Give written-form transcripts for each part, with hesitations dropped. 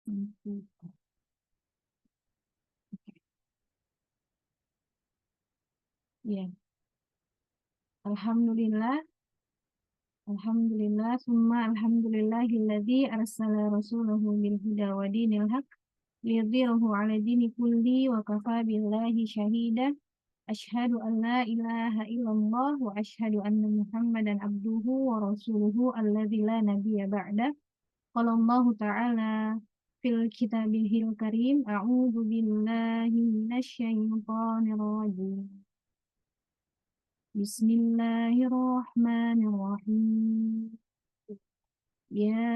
Oke. Ya, Alhamdulillah, Alhamdulillah, summa alhamdulillahilladzi arsala rasulahu bil huda wa dinil haq liyudhhirahu ala dini kulli wa kafa billahi syahida. Asyhadu an la ilaha illallah wa asyhadu anna Muhammadan abduhu wa rasuluhu alladzi la nabiyya ba'da. Qala Allah ta'ala fil kitabihil karim, a'udzu billahi minasy syaithanir rajim. Bismillahirrahmanirrahim. Ya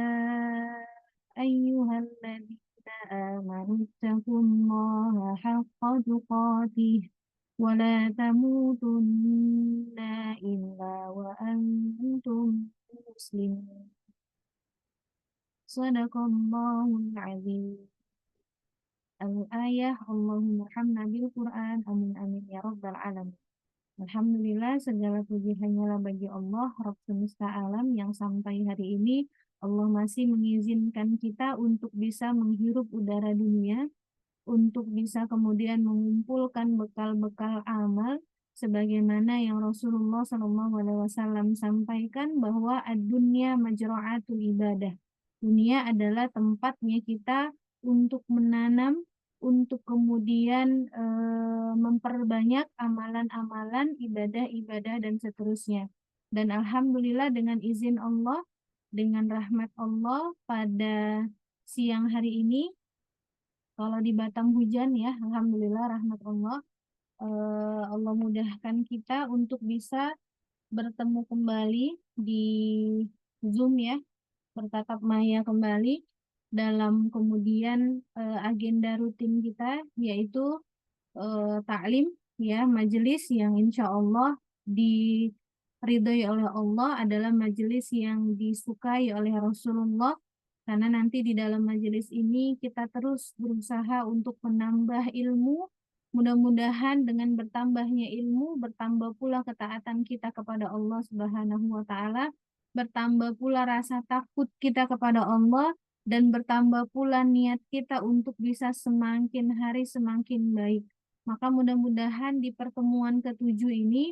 ayyuhalladzina amanu taqullaha haqqa tuqatih wa la tamutunna illa wa antum muslimun. Sadaqallahul azim. Al-ayah Allahumma hamna bil Qur'an. Amin amin ya rabbal alamin. Alhamdulillah, segala puji hanyalah bagi Allah, Rabb semesta alam, yang sampai hari ini Allah masih mengizinkan kita untuk bisa menghirup udara dunia, untuk bisa kemudian mengumpulkan bekal-bekal amal, sebagaimana yang Rasulullah SAW sampaikan bahwa ad-dunya majra'atul ibadah. Dunia adalah tempatnya kita untuk menanam, untuk kemudian memperbanyak amalan-amalan, ibadah-ibadah, dan seterusnya. Dan Alhamdulillah, dengan izin Allah, dengan rahmat Allah, pada siang hari ini, kalau di Batam hujan ya, Alhamdulillah rahmat Allah, Allah mudahkan kita untuk bisa bertemu kembali di Zoom ya, bertatap maya kembali dalam kemudian agenda rutin kita, yaitu taklim ya, majelis yang insya Allah diridhoi oleh Allah, adalah majelis yang disukai oleh Rasulullah, karena nanti di dalam majelis ini kita terus berusaha untuk menambah ilmu. Mudah-mudahan dengan bertambahnya ilmu, bertambah pula ketaatan kita kepada Allah Subhanahu wa Ta'ala, bertambah pula rasa takut kita kepada Allah, dan bertambah pula niat kita untuk bisa semakin hari semakin baik. Maka mudah-mudahan di pertemuan ketujuh ini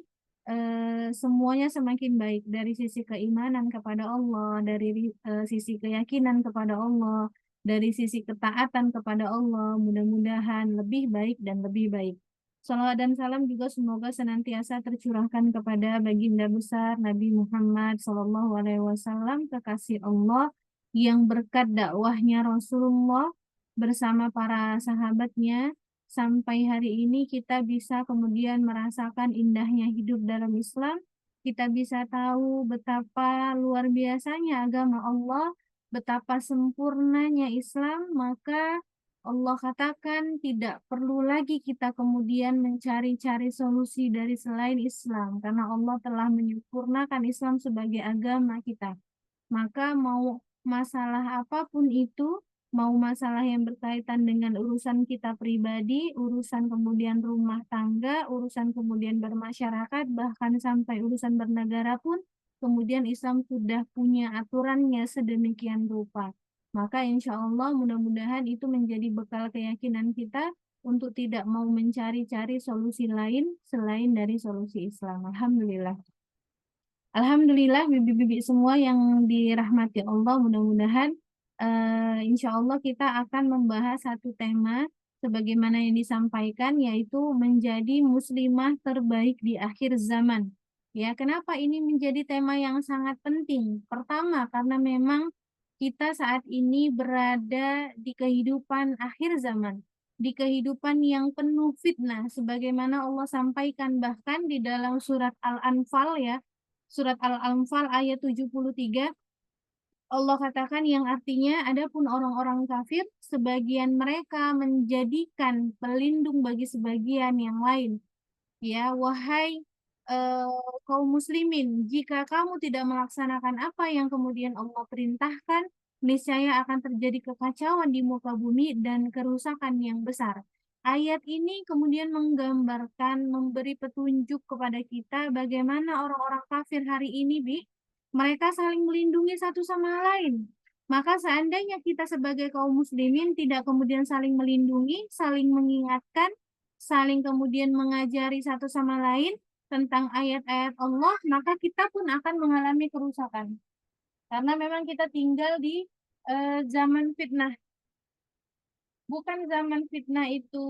semuanya semakin baik, dari sisi keimanan kepada Allah, dari sisi keyakinan kepada Allah, dari sisi ketaatan kepada Allah, mudah-mudahan lebih baik dan lebih baik. Salawat dan salam juga semoga senantiasa tercurahkan kepada baginda besar Nabi Muhammad SAW, kekasih Allah, yang berkat dakwahnya Rasulullah bersama para sahabatnya sampai hari ini kita bisa kemudian merasakan indahnya hidup dalam Islam. Kita bisa tahu betapa luar biasanya agama Allah, betapa sempurnanya Islam. Maka Allah katakan tidak perlu lagi kita kemudian mencari-cari solusi dari selain Islam, karena Allah telah menyempurnakan Islam sebagai agama kita. Maka mau masalah apapun itu, mau masalah yang berkaitan dengan urusan kita pribadi, urusan kemudian rumah tangga, urusan kemudian bermasyarakat, bahkan sampai urusan bernegara pun, kemudian Islam sudah punya aturannya sedemikian rupa. Maka insya Allah mudah-mudahan itu menjadi bekal keyakinan kita untuk tidak mau mencari-cari solusi lain selain dari solusi Islam. Alhamdulillah. Alhamdulillah, bibi-bibi semua yang dirahmati Allah, mudah-mudahan insya Allah kita akan membahas satu tema sebagaimana yang disampaikan, yaitu menjadi muslimah terbaik di akhir zaman. Ya, kenapa ini menjadi tema yang sangat penting? Pertama, karena memang kita saat ini berada di kehidupan akhir zaman, di kehidupan yang penuh fitnah, sebagaimana Allah sampaikan bahkan di dalam surat Al-Anfal ya. Surat Al-Anfal ayat 73, Allah katakan, yang artinya adapun orang-orang kafir, sebagian mereka menjadikan pelindung bagi sebagian yang lain. Ya, wahai kaum muslimin, jika kamu tidak melaksanakan apa yang kemudian Allah perintahkan, niscaya akan terjadi kekacauan di muka bumi dan kerusakan yang besar. Ayat ini kemudian menggambarkan, memberi petunjuk kepada kita bagaimana orang-orang kafir hari ini, mereka saling melindungi satu sama lain. Maka seandainya kita sebagai kaum muslimin tidak kemudian saling melindungi, saling mengingatkan, saling kemudian mengajari satu sama lain tentang ayat-ayat Allah, maka kita pun akan mengalami kerusakan. Karena memang kita tinggal di zaman fitnah. Bukan zaman fitnah itu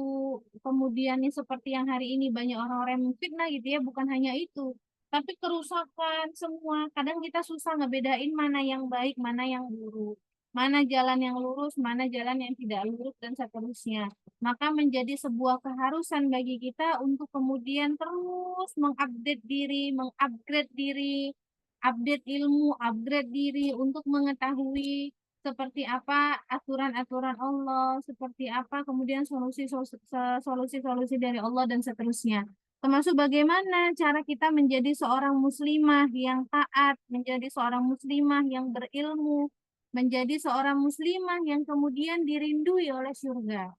kemudian seperti yang hari ini banyak orang-orang yang fitnah gitu ya, bukan hanya itu. Tapi kerusakan semua. Kadang kita susah ngebedain mana yang baik, mana yang buruk. Mana jalan yang lurus, mana jalan yang tidak lurus, dan seterusnya. Maka menjadi sebuah keharusan bagi kita untuk kemudian terus mengupdate diri, mengupgrade diri, update ilmu, upgrade diri untuk mengetahui seperti apa aturan-aturan Allah, seperti apa kemudian solusi-solusi dari Allah dan seterusnya. Termasuk bagaimana cara kita menjadi seorang muslimah yang taat, menjadi seorang muslimah yang berilmu, menjadi seorang muslimah yang kemudian dirindui oleh surga.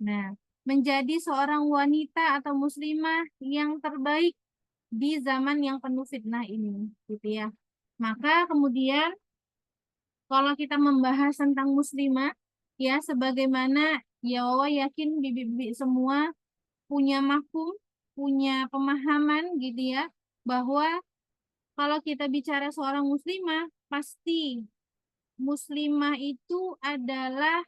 Nah, menjadi seorang wanita atau muslimah yang terbaik di zaman yang penuh fitnah ini, gitu ya. Maka kemudian kalau kita membahas tentang muslimah, ya sebagaimana ya Allah yakin bibi-bibi semua punya mafhum, punya pemahaman gitu ya, bahwa kalau kita bicara seorang muslimah, pasti muslimah itu adalah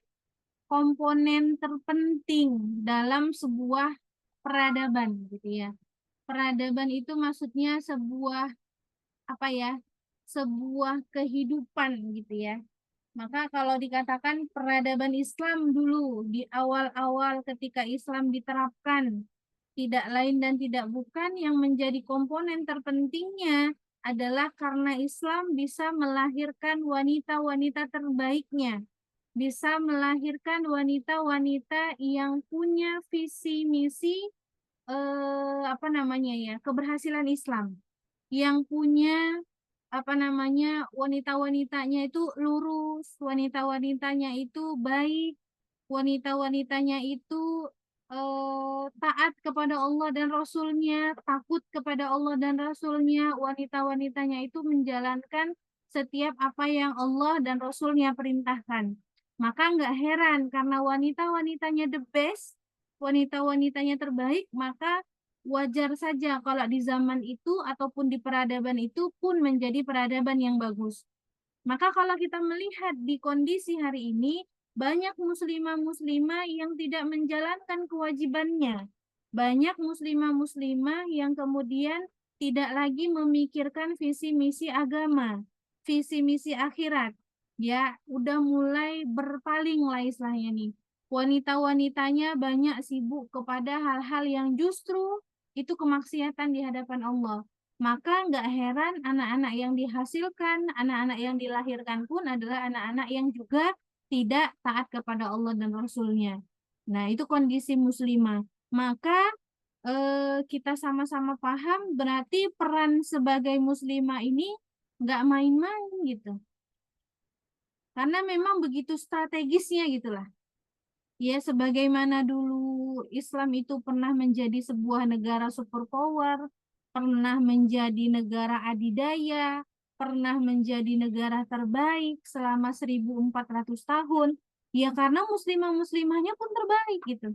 komponen terpenting dalam sebuah peradaban gitu ya. Peradaban itu maksudnya sebuah apa ya? Sebuah kehidupan gitu ya. Maka kalau dikatakan peradaban Islam dulu di awal-awal ketika Islam diterapkan, tidak lain dan tidak bukan yang menjadi komponen terpentingnya adalah karena Islam bisa melahirkan wanita-wanita terbaiknya, bisa melahirkan wanita-wanita yang punya visi misi apa namanya ya, keberhasilan Islam, yang punya apa namanya wanita-wanitanya itu lurus, wanita-wanitanya itu baik, wanita-wanitanya itu taat kepada Allah dan Rasulnya, takut kepada Allah dan Rasulnya, wanita-wanitanya itu menjalankan setiap apa yang Allah dan Rasulnya perintahkan. Maka nggak heran karena wanita-wanitanya the best, wanita-wanitanya terbaik, maka wajar saja kalau di zaman itu ataupun di peradaban itu pun menjadi peradaban yang bagus. Maka kalau kita melihat di kondisi hari ini, banyak muslimah-muslimah yang tidak menjalankan kewajibannya. Banyak muslimah-muslimah yang kemudian tidak lagi memikirkan visi misi agama, visi misi akhirat. Ya, udah mulai berpaling lah istilahnya nih. Wanita-wanitanya banyak sibuk kepada hal-hal yang justru itu kemaksiatan di hadapan Allah. Maka nggak heran anak-anak yang dihasilkan, anak-anak yang dilahirkan pun adalah anak-anak yang juga tidak taat kepada Allah dan Rasul-Nya. Nah, itu kondisi muslimah. Maka kita sama-sama paham berarti peran sebagai muslimah ini nggak main-main gitu. Karena memang begitu strategisnya gitulah. Ya, sebagaimana dulu Islam itu pernah menjadi sebuah negara superpower, pernah menjadi negara adidaya, pernah menjadi negara terbaik selama 1400 tahun. Ya, karena muslimah-muslimahnya pun terbaik gitu.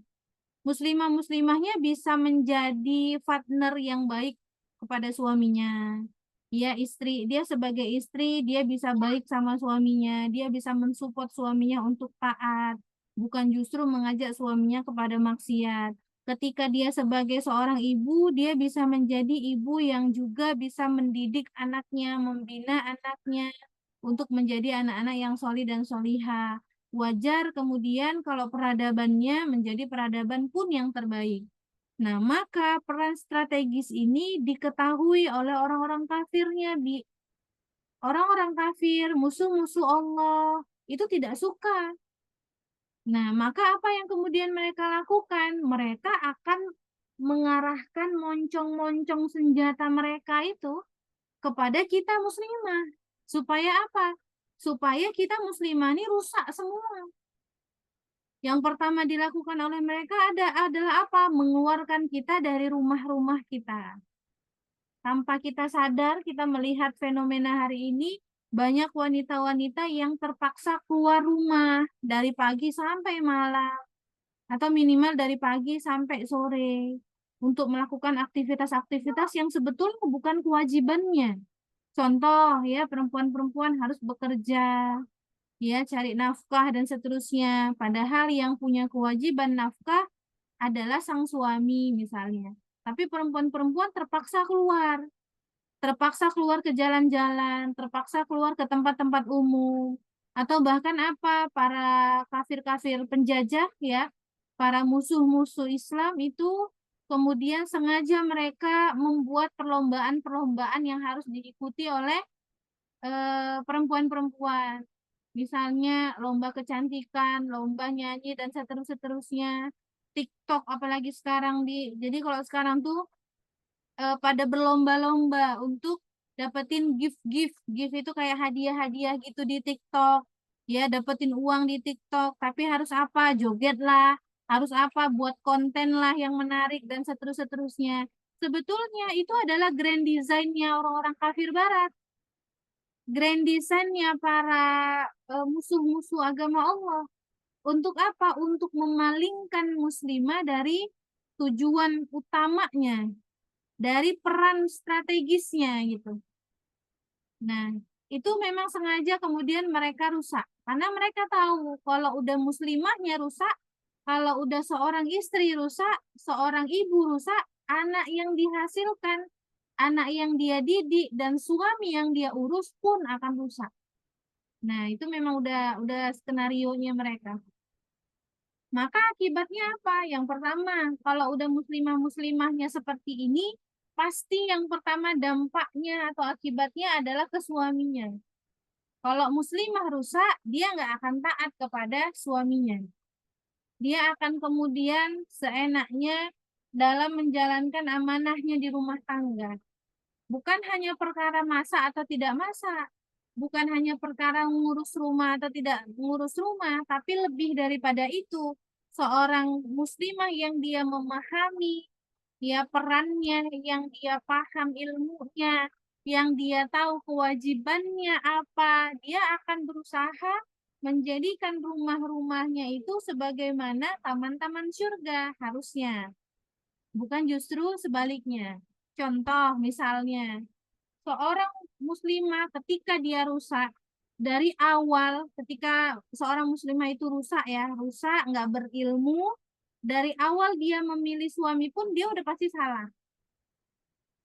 Muslimah-muslimahnya bisa menjadi partner yang baik kepada suaminya. Ya, istri, dia sebagai istri, dia bisa baik sama suaminya, dia bisa mensupport suaminya untuk taat, bukan justru mengajak suaminya kepada maksiat. Ketika dia sebagai seorang ibu, dia bisa menjadi ibu yang juga bisa mendidik anaknya, membina anaknya untuk menjadi anak-anak yang solih dan solihah. Wajar kemudian kalau peradabannya menjadi peradaban pun yang terbaik. Nah, maka peran strategis ini diketahui oleh orang-orang kafirnya, di orang-orang kafir, musuh-musuh Allah, itu tidak suka. Nah, maka apa yang kemudian mereka lakukan? Mereka akan mengarahkan moncong-moncong senjata mereka itu kepada kita muslimah. Supaya apa? Supaya kita muslimah ini rusak semua. Yang pertama dilakukan oleh mereka adalah apa? Mengeluarkan kita dari rumah-rumah kita. Tanpa kita sadar, kita melihat fenomena hari ini, banyak wanita-wanita yang terpaksa keluar rumah dari pagi sampai malam, atau minimal dari pagi sampai sore untuk melakukan aktivitas-aktivitas yang sebetulnya bukan kewajibannya. Contoh ya, perempuan-perempuan harus bekerja, ya cari nafkah dan seterusnya. Padahal yang punya kewajiban nafkah adalah sang suami misalnya. Tapi perempuan-perempuan terpaksa keluar ke jalan-jalan, terpaksa keluar ke tempat-tempat umum, atau bahkan apa, para kafir-kafir penjajah ya, para musuh-musuh Islam itu kemudian sengaja mereka membuat perlombaan-perlombaan yang harus diikuti oleh perempuan-perempuan. Misalnya lomba kecantikan, lomba nyanyi dan seterusnya. TikTok apalagi sekarang jadi kalau sekarang tuh pada berlomba-lomba untuk dapetin gift-gift. Gift itu kayak hadiah-hadiah gitu di TikTok. Ya, dapetin uang di TikTok, tapi harus apa? Joget lah, harus apa? Buat konten lah yang menarik dan seterusnya. Sebetulnya itu adalah grand design-nya orang-orang kafir barat. Grand design-nya para musuh-musuh agama Allah. Untuk apa? Untuk memalingkan muslimah dari tujuan utamanya, dari peran strategisnya gitu. Nah, itu memang sengaja kemudian mereka rusak. Karena mereka tahu kalau udah muslimahnya rusak, kalau udah seorang istri rusak, seorang ibu rusak, anak yang dihasilkan, anak yang dia didik, dan suami yang dia urus pun akan rusak. Nah, itu memang udah skenarionya mereka. Maka akibatnya apa? Yang pertama, kalau udah muslimah-muslimahnya seperti ini, pasti yang pertama dampaknya atau akibatnya adalah ke suaminya. Kalau muslimah rusak, dia nggak akan taat kepada suaminya. Dia akan kemudian seenaknya dalam menjalankan amanahnya di rumah tangga. Bukan hanya perkara masak atau tidak masak, bukan hanya perkara mengurus rumah atau tidak mengurus rumah, tapi lebih daripada itu, seorang muslimah yang dia memahami ya perannya, yang dia paham ilmunya, yang dia tahu kewajibannya apa, dia akan berusaha menjadikan rumah-rumahnya itu sebagaimana taman-taman surga harusnya, bukan justru sebaliknya. Contoh misalnya, seorang muslimah ketika dia rusak dari awal, ketika seorang muslimah itu rusak ya, rusak nggak berilmu, dari awal dia memilih suami pun dia udah pasti salah.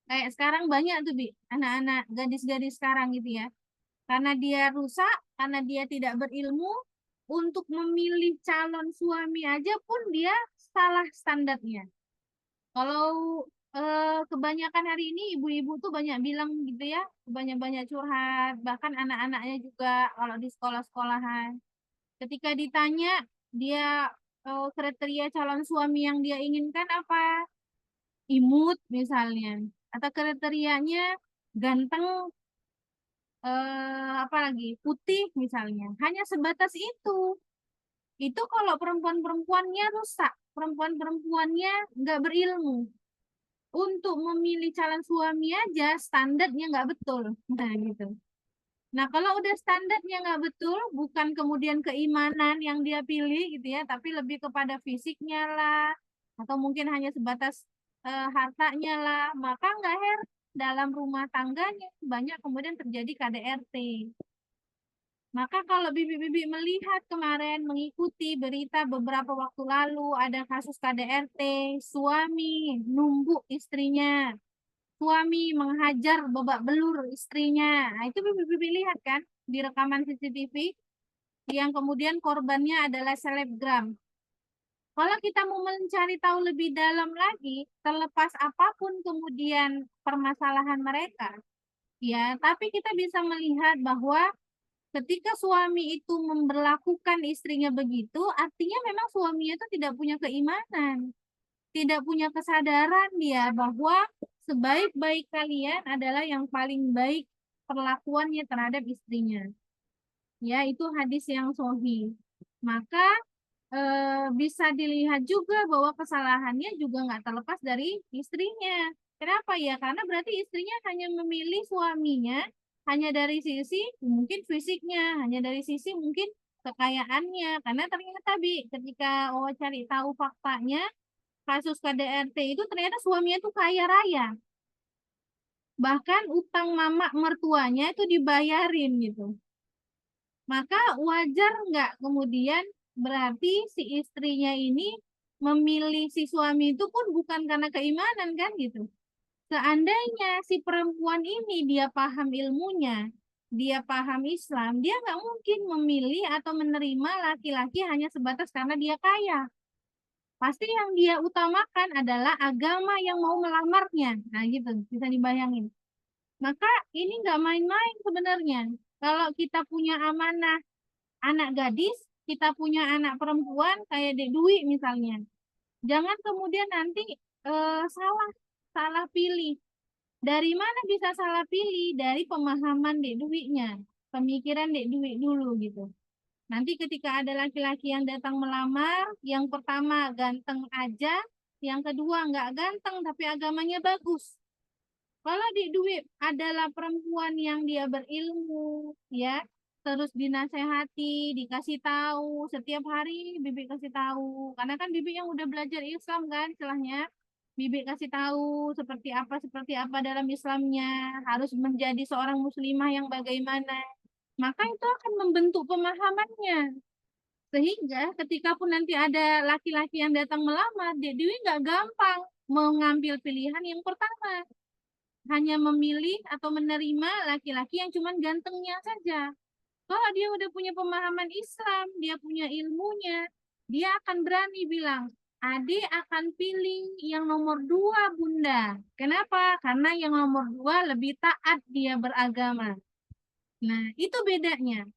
Kayak sekarang banyak tuh Bi, anak-anak gadis-gadis sekarang gitu ya. Karena dia rusak, karena dia tidak berilmu, untuk memilih calon suami aja pun dia salah standarnya. Kalau kebanyakan hari ini ibu-ibu tuh banyak bilang gitu ya, banyak-banyak curhat, bahkan anak-anaknya juga kalau di sekolah-sekolahan. Ketika ditanya dia kriteria calon suami yang dia inginkan apa? Imut misalnya, atau kriterianya ganteng, apa lagi? Putih misalnya. Hanya sebatas itu. Itu kalau perempuan-perempuannya rusak, perempuan-perempuannya nggak berilmu. Untuk memilih calon suami aja standarnya nggak betul. Nah, gitu. Nah, kalau udah standarnya nggak betul, bukan kemudian keimanan yang dia pilih gitu ya, tapi lebih kepada fisiknya lah, atau mungkin hanya sebatas hartanya lah, maka nggak heran dalam rumah tangganya banyak kemudian terjadi KDRT. Maka kalau bibi-bibi melihat kemarin mengikuti berita beberapa waktu lalu ada kasus KDRT, suami numbuk istrinya, suami menghajar babak belur istrinya. Nah, itu bibi-bibi lihat kan di rekaman CCTV yang kemudian korbannya adalah selebgram. Kalau kita mau mencari tahu lebih dalam lagi, terlepas apapun kemudian permasalahan mereka, ya, tapi kita bisa melihat bahwa ketika suami itu memperlakukan istrinya begitu, artinya memang suaminya itu tidak punya keimanan, tidak punya kesadaran dia bahwa sebaik-baik kalian adalah yang paling baik perlakuannya terhadap istrinya. Ya, itu hadis yang sahih. Maka bisa dilihat juga bahwa kesalahannya juga nggak terlepas dari istrinya. Kenapa ya? Karena berarti istrinya hanya memilih suaminya, hanya dari sisi mungkin fisiknya, hanya dari sisi mungkin kekayaannya. Karena ternyata ketika cari tahu faktanya, kasus KDRT itu ternyata suaminya tuh kaya raya. Bahkan utang mama mertuanya itu dibayarin gitu. Maka wajar nggak kemudian berarti si istrinya ini memilih si suami itu pun bukan karena keimanan kan gitu. Seandainya si perempuan ini dia paham ilmunya, dia paham Islam, dia nggak mungkin memilih atau menerima laki-laki hanya sebatas karena dia kaya. Pasti yang dia utamakan adalah agama yang mau melamarnya. Nah gitu, bisa dibayangin. Maka ini nggak main-main sebenarnya. Kalau kita punya amanah anak gadis, kita punya anak perempuan kayak Dek Dwi misalnya. Jangan kemudian nanti salah salah pilih. Dari mana bisa salah pilih? Dari pemahaman Dek Dwi-nya, pemikiran Dek Dwi dulu gitu. Nanti ketika ada laki-laki yang datang melamar, yang pertama ganteng aja, yang kedua nggak ganteng tapi agamanya bagus. Kalau Dek Dwi adalah perempuan yang dia berilmu, ya, terus dinasehati, dikasih tahu setiap hari, Bibi kasih tahu. Karena kan Bibi yang udah belajar Islam kan, istilahnya. Bibi kasih tahu seperti apa dalam Islamnya, harus menjadi seorang muslimah yang bagaimana. Maka itu akan membentuk pemahamannya. Sehingga ketika pun nanti ada laki-laki yang datang melamar, Dek Dewi nggak gampang mengambil pilihan yang pertama. Hanya memilih atau menerima laki-laki yang cuma gantengnya saja. Kalau dia udah punya pemahaman Islam, dia punya ilmunya, dia akan berani bilang, adik akan pilih yang nomor dua, Bunda. Kenapa? Karena yang nomor dua lebih taat dia beragama. Nah, itu bedanya.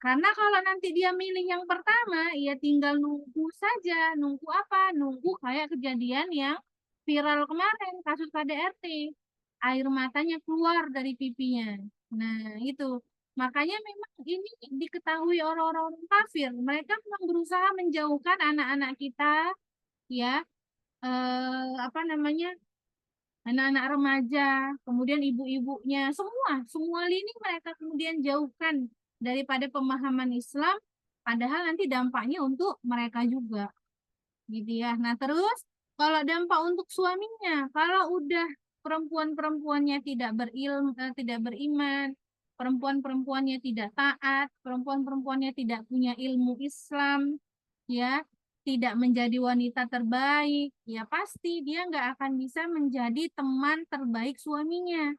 Karena kalau nanti dia milih yang pertama, ya tinggal nunggu saja. Nunggu apa? Nunggu kayak kejadian yang viral kemarin, kasus KDRT. Air matanya keluar dari pipinya. Nah, itu. Makanya memang ini diketahui orang-orang kafir. Mereka memang berusaha menjauhkan anak-anak kita, ya, apa namanya, anak-anak remaja, kemudian ibu-ibunya, semua lini mereka kemudian jauhkan daripada pemahaman Islam, padahal nanti dampaknya untuk mereka juga, gitu ya. Nah, terus kalau dampak untuk suaminya, kalau udah perempuan-perempuannya tidak tidak beriman, perempuan-perempuannya tidak taat, perempuan-perempuannya tidak punya ilmu Islam, ya, tidak menjadi wanita terbaik, ya pasti dia nggak akan bisa menjadi teman terbaik suaminya.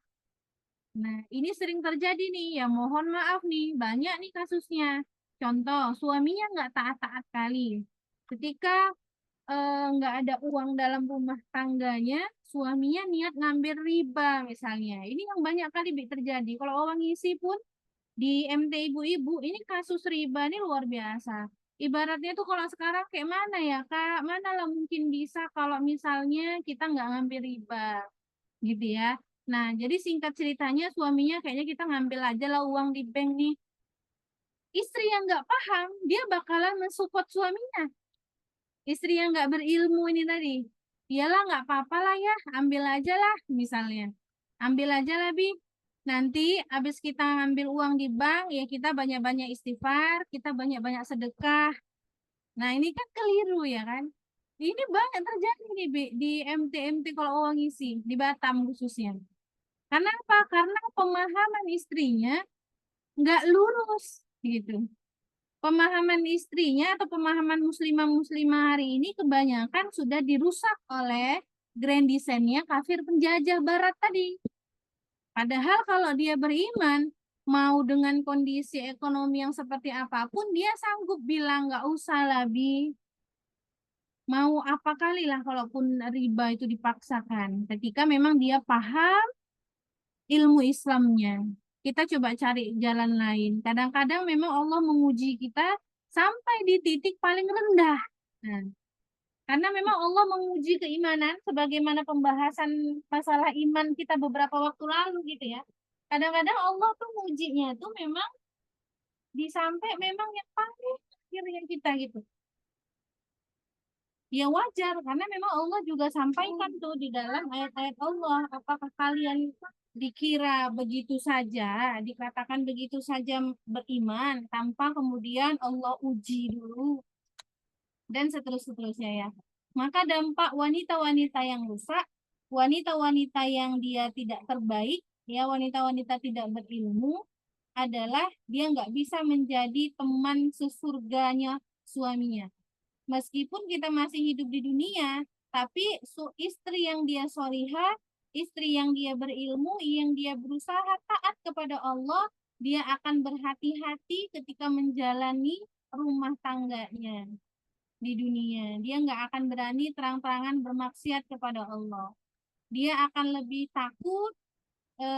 Nah, ini sering terjadi nih, ya mohon maaf nih, banyak nih kasusnya. Contoh, suaminya nggak taat-taat kali. Ketika nggak ada uang dalam rumah tangganya, suaminya niat ngambil riba misalnya. Ini yang banyak kali terjadi. Kalau orang ngisi pun di MT ibu-ibu, ini kasus riba ini luar biasa. Ibaratnya tuh kalau sekarang kayak mana ya, Kak? Mana lah mungkin bisa kalau misalnya kita nggak ngambil riba, gitu ya. Nah, jadi singkat ceritanya suaminya kayaknya kita ngambil aja lah uang di bank nih. Istri yang nggak paham, dia bakalan mensupport suaminya. Istri yang nggak berilmu ini tadi, iyalah nggak apa-apa lah ya, ambil aja lah misalnya. Ambil aja lah, Bi. Nanti habis kita ngambil uang di bank, ya kita banyak-banyak istighfar, kita banyak-banyak sedekah. Nah, ini kan keliru ya kan? Ini banyak terjadi nih, Bi, di MT-MT kalau uang isi, di Batam khususnya. Karena apa? Karena pemahaman istrinya nggak lurus gitu. Pemahaman istrinya atau pemahaman muslimah-muslimah hari ini kebanyakan sudah dirusak oleh grand design-nya kafir penjajah barat tadi. Padahal kalau dia beriman, mau dengan kondisi ekonomi yang seperti apapun, dia sanggup bilang nggak usah lah, Bi. Mau apa kali lah kalaupun riba itu dipaksakan. Ketika memang dia paham ilmu Islamnya. Kita coba cari jalan lain. Kadang-kadang memang Allah menguji kita sampai di titik paling rendah. Nah, karena memang Allah menguji keimanan sebagaimana pembahasan masalah iman kita beberapa waktu lalu gitu ya. Kadang-kadang Allah tuh mengujinya tuh memang di sampai memang yang paling akhirnya kita gitu. Ya wajar, karena memang Allah juga sampaikan tuh di dalam ayat-ayat Allah, apakah kalian dikira begitu saja, dikatakan begitu saja beriman, tanpa kemudian Allah uji dulu, dan seterusnya ya. Maka dampak wanita-wanita yang rusak, wanita-wanita yang dia tidak terbaik, ya wanita-wanita tidak berilmu, adalah dia nggak bisa menjadi teman sesurganya suaminya. Meskipun kita masih hidup di dunia, tapi istri yang dia solihah, istri yang dia berilmu, yang dia berusaha taat kepada Allah, dia akan berhati-hati ketika menjalani rumah tangganya di dunia. Dia nggak akan berani terang-terangan bermaksiat kepada Allah. Dia akan lebih takut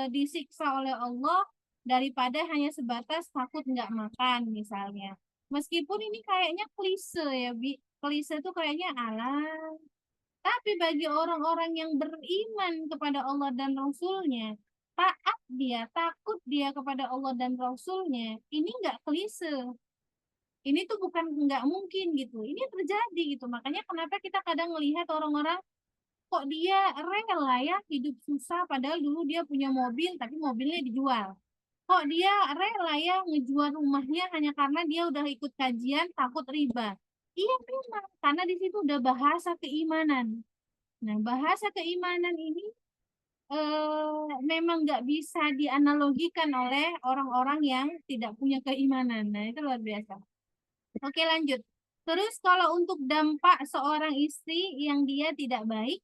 disiksa oleh Allah daripada hanya sebatas takut nggak makan misalnya. Meskipun ini kayaknya klise ya, Bi. Klise itu kayaknya alam. Tapi bagi orang-orang yang beriman kepada Allah dan Rasulnya, taat dia, takut dia kepada Allah dan Rasulnya, ini nggak klise. Ini tuh bukan nggak mungkin gitu. Ini terjadi gitu. Makanya kenapa kita kadang melihat orang-orang kok dia rela ya hidup susah padahal dulu dia punya mobil tapi mobilnya dijual. Kok dia rela ya ngejual rumahnya hanya karena dia udah ikut kajian takut riba. Iya memang karena di situ udah bahasa keimanan. Nah, bahasa keimanan ini memang nggak bisa dianalogikan oleh orang-orang yang tidak punya keimanan. Nah, itu luar biasa. Oke, lanjut. Terus kalau untuk dampak seorang istri yang dia tidak baik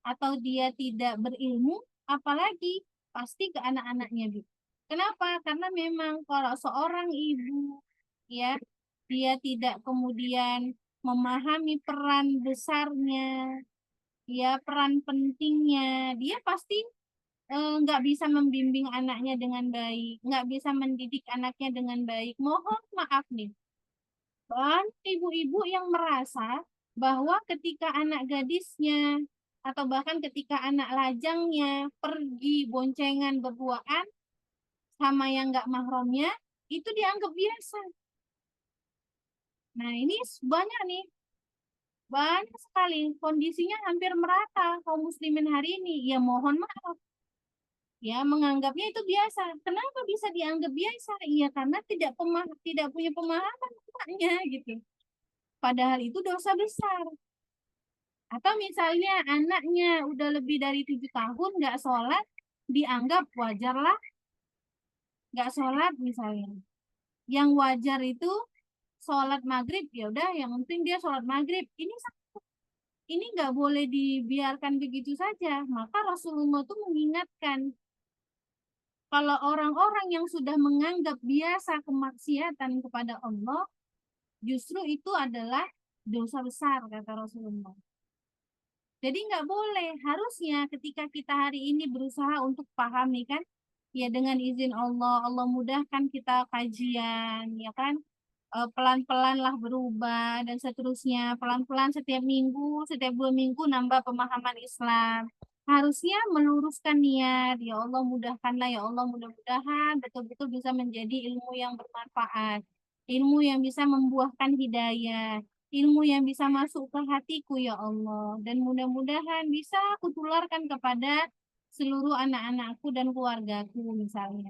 atau dia tidak berilmu, apalagi pasti ke anak-anaknya, Bu. Kenapa? Karena memang kalau seorang ibu ya, dia tidak kemudian memahami peran besarnya, ya peran pentingnya, dia pasti nggak bisa membimbing anaknya dengan baik, nggak bisa mendidik anaknya dengan baik. Mohon maaf nih, banyak ibu-ibu yang merasa bahwa ketika anak gadisnya atau bahkan ketika anak lajangnya pergi boncengan berduaan sama yang nggak mahramnya, itu dianggap biasa. Nah, ini banyak nih, banyak sekali kondisinya hampir merata kaum muslimin hari ini. Ya mohon maaf, ya menganggapnya itu biasa. Kenapa bisa dianggap biasa? Iya karena tidak punya pemahaman anaknya gitu. Padahal itu dosa besar. Atau misalnya anaknya udah lebih dari 7 tahun nggak sholat, dianggap wajar lah nggak sholat misalnya. Yang wajar itu sholat maghrib, ya udah yang penting dia sholat maghrib. Ini nggak boleh dibiarkan begitu saja. Maka Rasulullah tuh mengingatkan kalau orang-orang yang sudah menganggap biasa kemaksiatan kepada Allah, justru itu adalah dosa besar kata Rasulullah. Jadi nggak boleh. Harusnya ketika kita hari ini berusaha untuk paham nih kan, ya dengan izin Allah, Allah mudahkan kita kajian, ya kan, pelan-pelan lah berubah dan seterusnya. Pelan-pelan setiap minggu, setiap 2 minggu nambah pemahaman Islam. Harusnya meluruskan niat, ya Allah mudahkanlah, ya Allah mudah-mudahan betul-betul bisa menjadi ilmu yang bermanfaat, ilmu yang bisa membuahkan hidayah, ilmu yang bisa masuk ke hatiku ya Allah, dan mudah-mudahan bisa aku tularkan kepada seluruh anak-anakku dan keluargaku misalnya.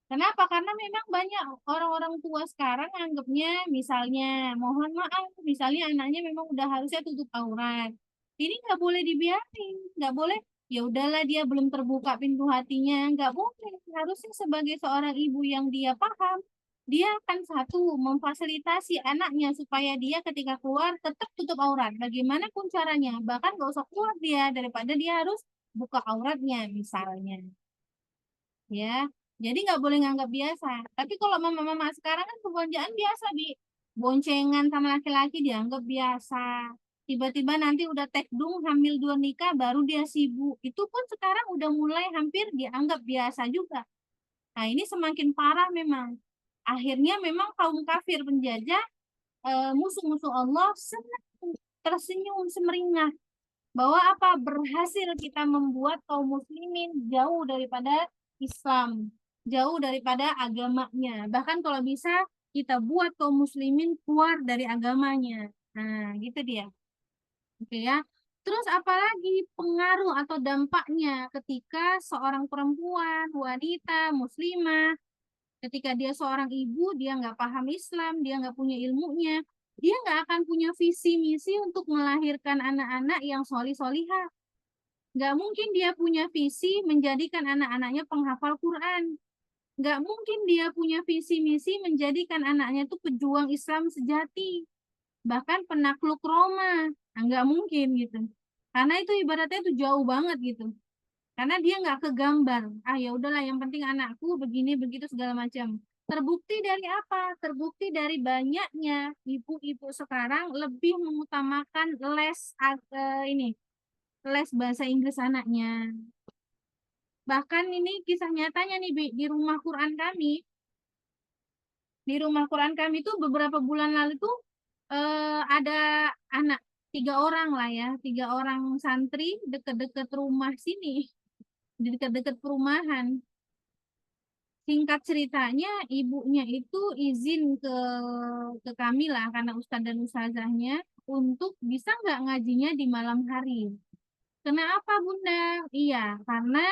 Kenapa? Karena memang banyak orang-orang tua sekarang anggapnya misalnya, mohon maaf, misalnya anaknya memang udah harusnya tutup aurat. Ini nggak boleh dibiarin, nggak boleh. Ya udahlah dia belum terbuka pintu hatinya, nggak boleh. Harusnya sebagai seorang ibu yang dia paham, dia akan satu memfasilitasi anaknya supaya dia ketika keluar tetap tutup aurat. Bagaimanapun caranya, bahkan nggak usah keluar dia daripada dia harus buka auratnya misalnya. Ya, jadi nggak boleh nganggap biasa. Tapi kalau mama-mama sekarang kan kebonjaan biasa, Bi. Boncengan sama laki-laki dianggap biasa. Tiba-tiba nanti udah tekdung hamil 2 nikah baru dia sibuk. Itu pun sekarang udah mulai hampir dianggap biasa juga. Nah, ini semakin parah memang. Akhirnya memang kaum kafir penjajah, musuh-musuh Allah senang tersenyum semeringah bahwa apa berhasil kita membuat kaum muslimin jauh daripada Islam, jauh daripada agamanya. Bahkan kalau bisa kita buat kaum muslimin keluar dari agamanya. Nah, gitu dia. Oke ya. Terus apalagi pengaruh atau dampaknya ketika seorang perempuan, wanita, muslimah, ketika dia seorang ibu, dia nggak paham Islam, dia nggak punya ilmunya, dia nggak akan punya visi misi untuk melahirkan anak-anak yang solihah. Nggak mungkin dia punya visi menjadikan anak-anaknya penghafal Quran. Nggak mungkin dia punya visi misi menjadikan anaknya itu pejuang Islam sejati, bahkan penakluk Roma. Nah, nggak mungkin gitu. Karena itu ibaratnya itu jauh banget gitu. Karena dia nggak kegambar. Ah ya udahlah, yang penting anakku begini begitu segala macam. Terbukti dari apa? Terbukti dari banyaknya ibu-ibu sekarang lebih mengutamakan ini les bahasa Inggris anaknya. Bahkan ini kisah nyatanya nih Bi, di rumah Quran kami. Di rumah Quran kami tuh beberapa bulan lalu tuh ada anak 3 orang lah ya, 3 orang santri deket-deket rumah sini, di deket-deket perumahan. Singkat ceritanya, ibunya itu izin ke kami lah, karena ustadz dan ustazahnya, untuk bisa nggak ngajinya di malam hari. Kenapa Bunda? Iya, karena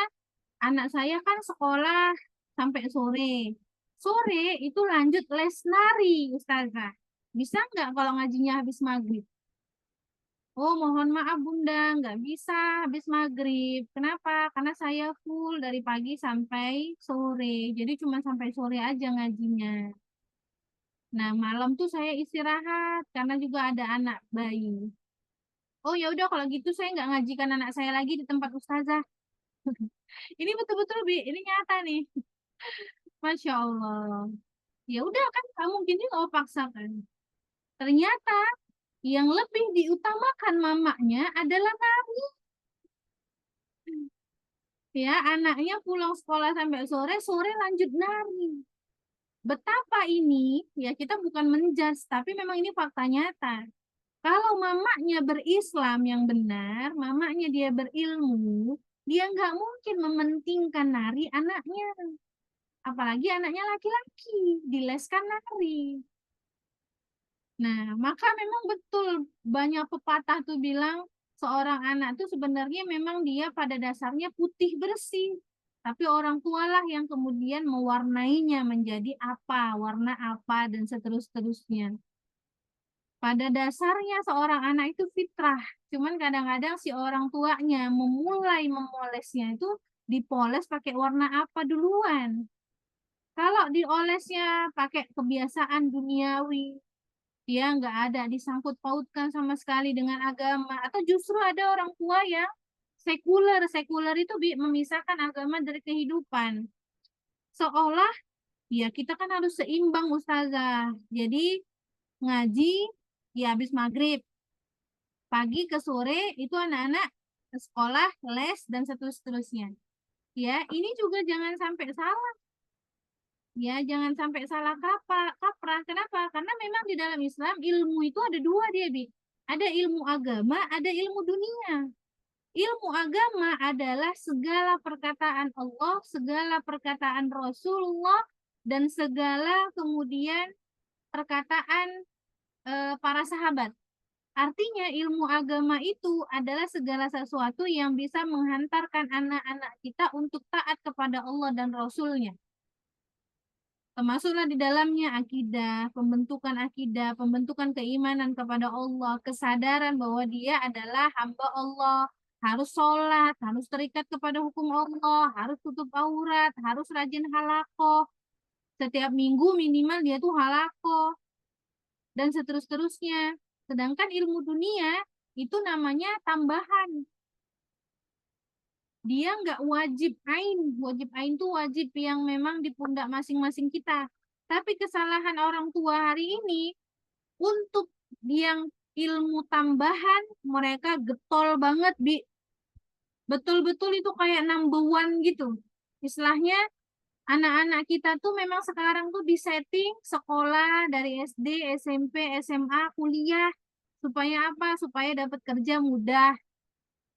anak saya kan sekolah sampai sore. Sore itu lanjut les nari, Ustazah. Bisa nggak kalau ngajinya habis maghrib? Oh, mohon maaf Bunda, nggak bisa habis maghrib. Kenapa? Karena saya full dari pagi sampai sore. Jadi cuma sampai sore aja ngajinya. Nah, malam tuh saya istirahat karena juga ada anak bayi. Oh ya udah kalau gitu saya nggak ngajikan anak saya lagi di tempat ustazah. Ini betul-betul Bi, ini nyata nih. Masya Allah. Ya udah kan kamu mungkin juga paksakan. Ternyata yang lebih diutamakan mamanya adalah nari. Ya, anaknya pulang sekolah sampai sore, sore lanjut nari. Betapa ini, ya kita bukan menjudge, tapi memang ini fakta nyata. Kalau mamanya berislam yang benar, mamanya dia berilmu, dia nggak mungkin mementingkan nari anaknya. Apalagi anaknya laki-laki, dileskan nari. Nah, maka memang betul banyak pepatah tuh bilang seorang anak tuh sebenarnya memang dia pada dasarnya putih bersih. Tapi orang tualah yang kemudian mewarnainya menjadi apa, warna apa, dan seterus-terusnya. Pada dasarnya seorang anak itu fitrah. Cuman kadang-kadang si orang tuanya memulai memolesnya itu dipoles pakai warna apa duluan. Kalau diolesnya pakai kebiasaan duniawi, dia nggak ada disangkut pautkan sama sekali dengan agama, atau justru ada orang tua yang sekuler. Sekuler itu memisahkan agama dari kehidupan, seolah ya kita kan harus seimbang ustazah, jadi ngaji ya habis maghrib, pagi ke sore itu anak-anak ke sekolah, les dan seterusnya. Ya ini juga jangan sampai salah. Ya, jangan sampai salah kaprah. Kenapa? Karena memang di dalam Islam ilmu itu ada dua dia, Bi. Ada ilmu agama, ada ilmu dunia. Ilmu agama adalah segala perkataan Allah, segala perkataan Rasulullah, dan segala kemudian perkataan para sahabat. Artinya ilmu agama itu adalah segala sesuatu yang bisa menghantarkan anak-anak kita untuk taat kepada Allah dan Rasulnya. Termasuklah di dalamnya akidah, pembentukan keimanan kepada Allah, kesadaran bahwa dia adalah hamba Allah, harus sholat, harus terikat kepada hukum Allah, harus tutup aurat, harus rajin halakoh. Setiap minggu minimal dia tuh halakoh, dan seterusnya. Sedangkan ilmu dunia itu namanya tambahan. Dia nggak wajib ain. Wajib ain tuh wajib yang memang di pundak masing-masing kita. Tapi kesalahan orang tua hari ini, untuk yang ilmu tambahan mereka getol banget, Bi. Betul-betul itu kayak number one gitu. Istilahnya anak-anak kita tuh memang sekarang tuh disetting sekolah dari SD, SMP, SMA, kuliah. Supaya apa? Supaya dapat kerja mudah,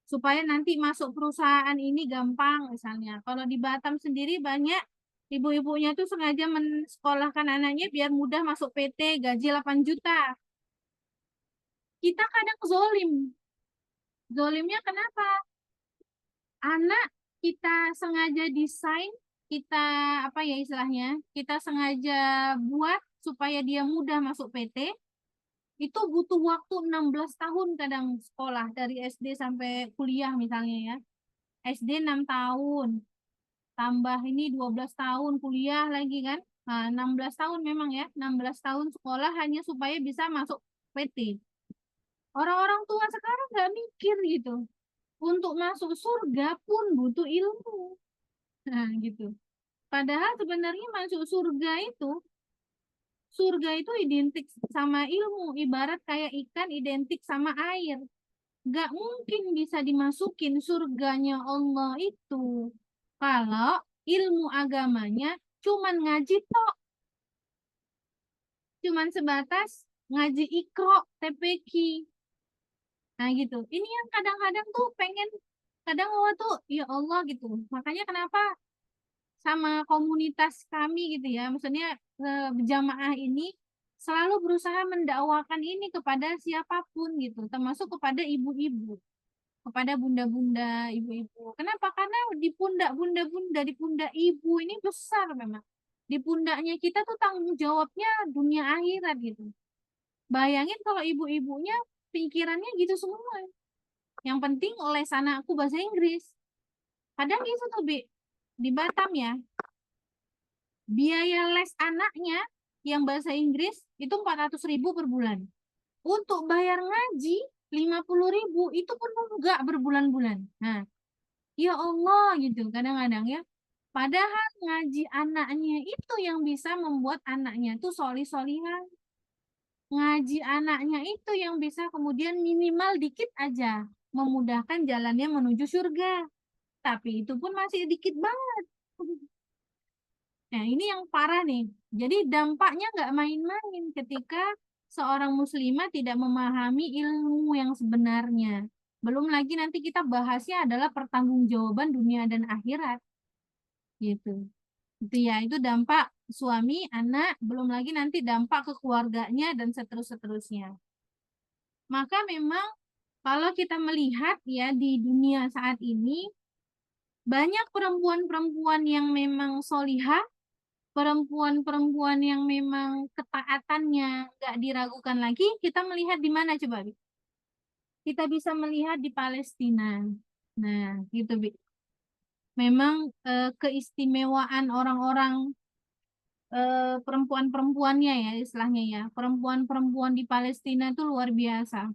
supaya nanti masuk perusahaan ini gampang misalnya. Kalau di Batam sendiri banyak ibu-ibunya tuh sengaja mensekolahkan anaknya biar mudah masuk PT, gaji 8 juta. kita kadang zolim. Zolimnya kenapa? Anak kita sengaja desain, kita apa ya istilahnya, kita sengaja buat supaya dia mudah masuk PT, itu butuh waktu 16 tahun kadang sekolah, dari SD sampai kuliah misalnya ya. SD 6 tahun, tambah ini 12 tahun kuliah lagi kan. Nah, 16 tahun memang ya, 16 tahun sekolah hanya supaya bisa masuk PT. Orang-orang tua sekarang nggak mikir gitu. Untuk masuk surga pun butuh ilmu. Nah, gitu. Padahal sebenarnya masuk surga itu identik sama ilmu. Ibarat kayak ikan identik sama air. Gak mungkin bisa dimasukin surganya Allah itu kalau ilmu agamanya cuman ngaji tok, cuman sebatas ngaji Iqra, TPQ. Nah gitu. Ini yang kadang-kadang tuh pengen, kadang Allah tuh ya Allah gitu. Makanya kenapa sama komunitas kami gitu ya, maksudnya jamaah ini selalu berusaha mendakwakan ini kepada siapapun gitu, termasuk kepada ibu-ibu, kepada bunda-bunda, ibu-ibu. Kenapa? Karena di pundak bunda-bunda, di pundak ibu ini besar memang. Di pundaknya kita tuh tanggung jawabnya dunia akhirat gitu. Bayangin kalau ibu-ibunya pikirannya gitu semua. Yang penting les anakku bahasa Inggris. Kadang gitu tuh, Bi. Di Batam ya, biaya les anaknya yang bahasa Inggris itu 400.000 per bulan. Untuk bayar ngaji 50.000 itu pun enggak berbulan-bulan. Nah, ya Allah gitu kadang-kadang ya. Padahal ngaji anaknya itu yang bisa membuat anaknya tuh solih-solihah. Ngaji anaknya itu yang bisa kemudian minimal dikit aja memudahkan jalannya menuju surga. Tapi itu pun masih dikit banget. Nah, ini yang parah nih. Jadi dampaknya nggak main-main ketika seorang muslimah tidak memahami ilmu yang sebenarnya. Belum lagi nanti kita bahasnya adalah pertanggungjawaban dunia dan akhirat. Gitu. Itu ya, itu dampak suami, anak, belum lagi nanti dampak ke keluarganya dan seterusnya. Maka memang kalau kita melihat ya di dunia saat ini, banyak perempuan-perempuan yang memang solihah, perempuan-perempuan yang memang ketaatannya nggak diragukan lagi. Kita melihat di mana coba, Bi? Kita bisa melihat di Palestina. Nah, gitu, Bi. Memang keistimewaan orang-orang perempuan-perempuannya ya istilahnya ya. Perempuan-perempuan di Palestina itu luar biasa.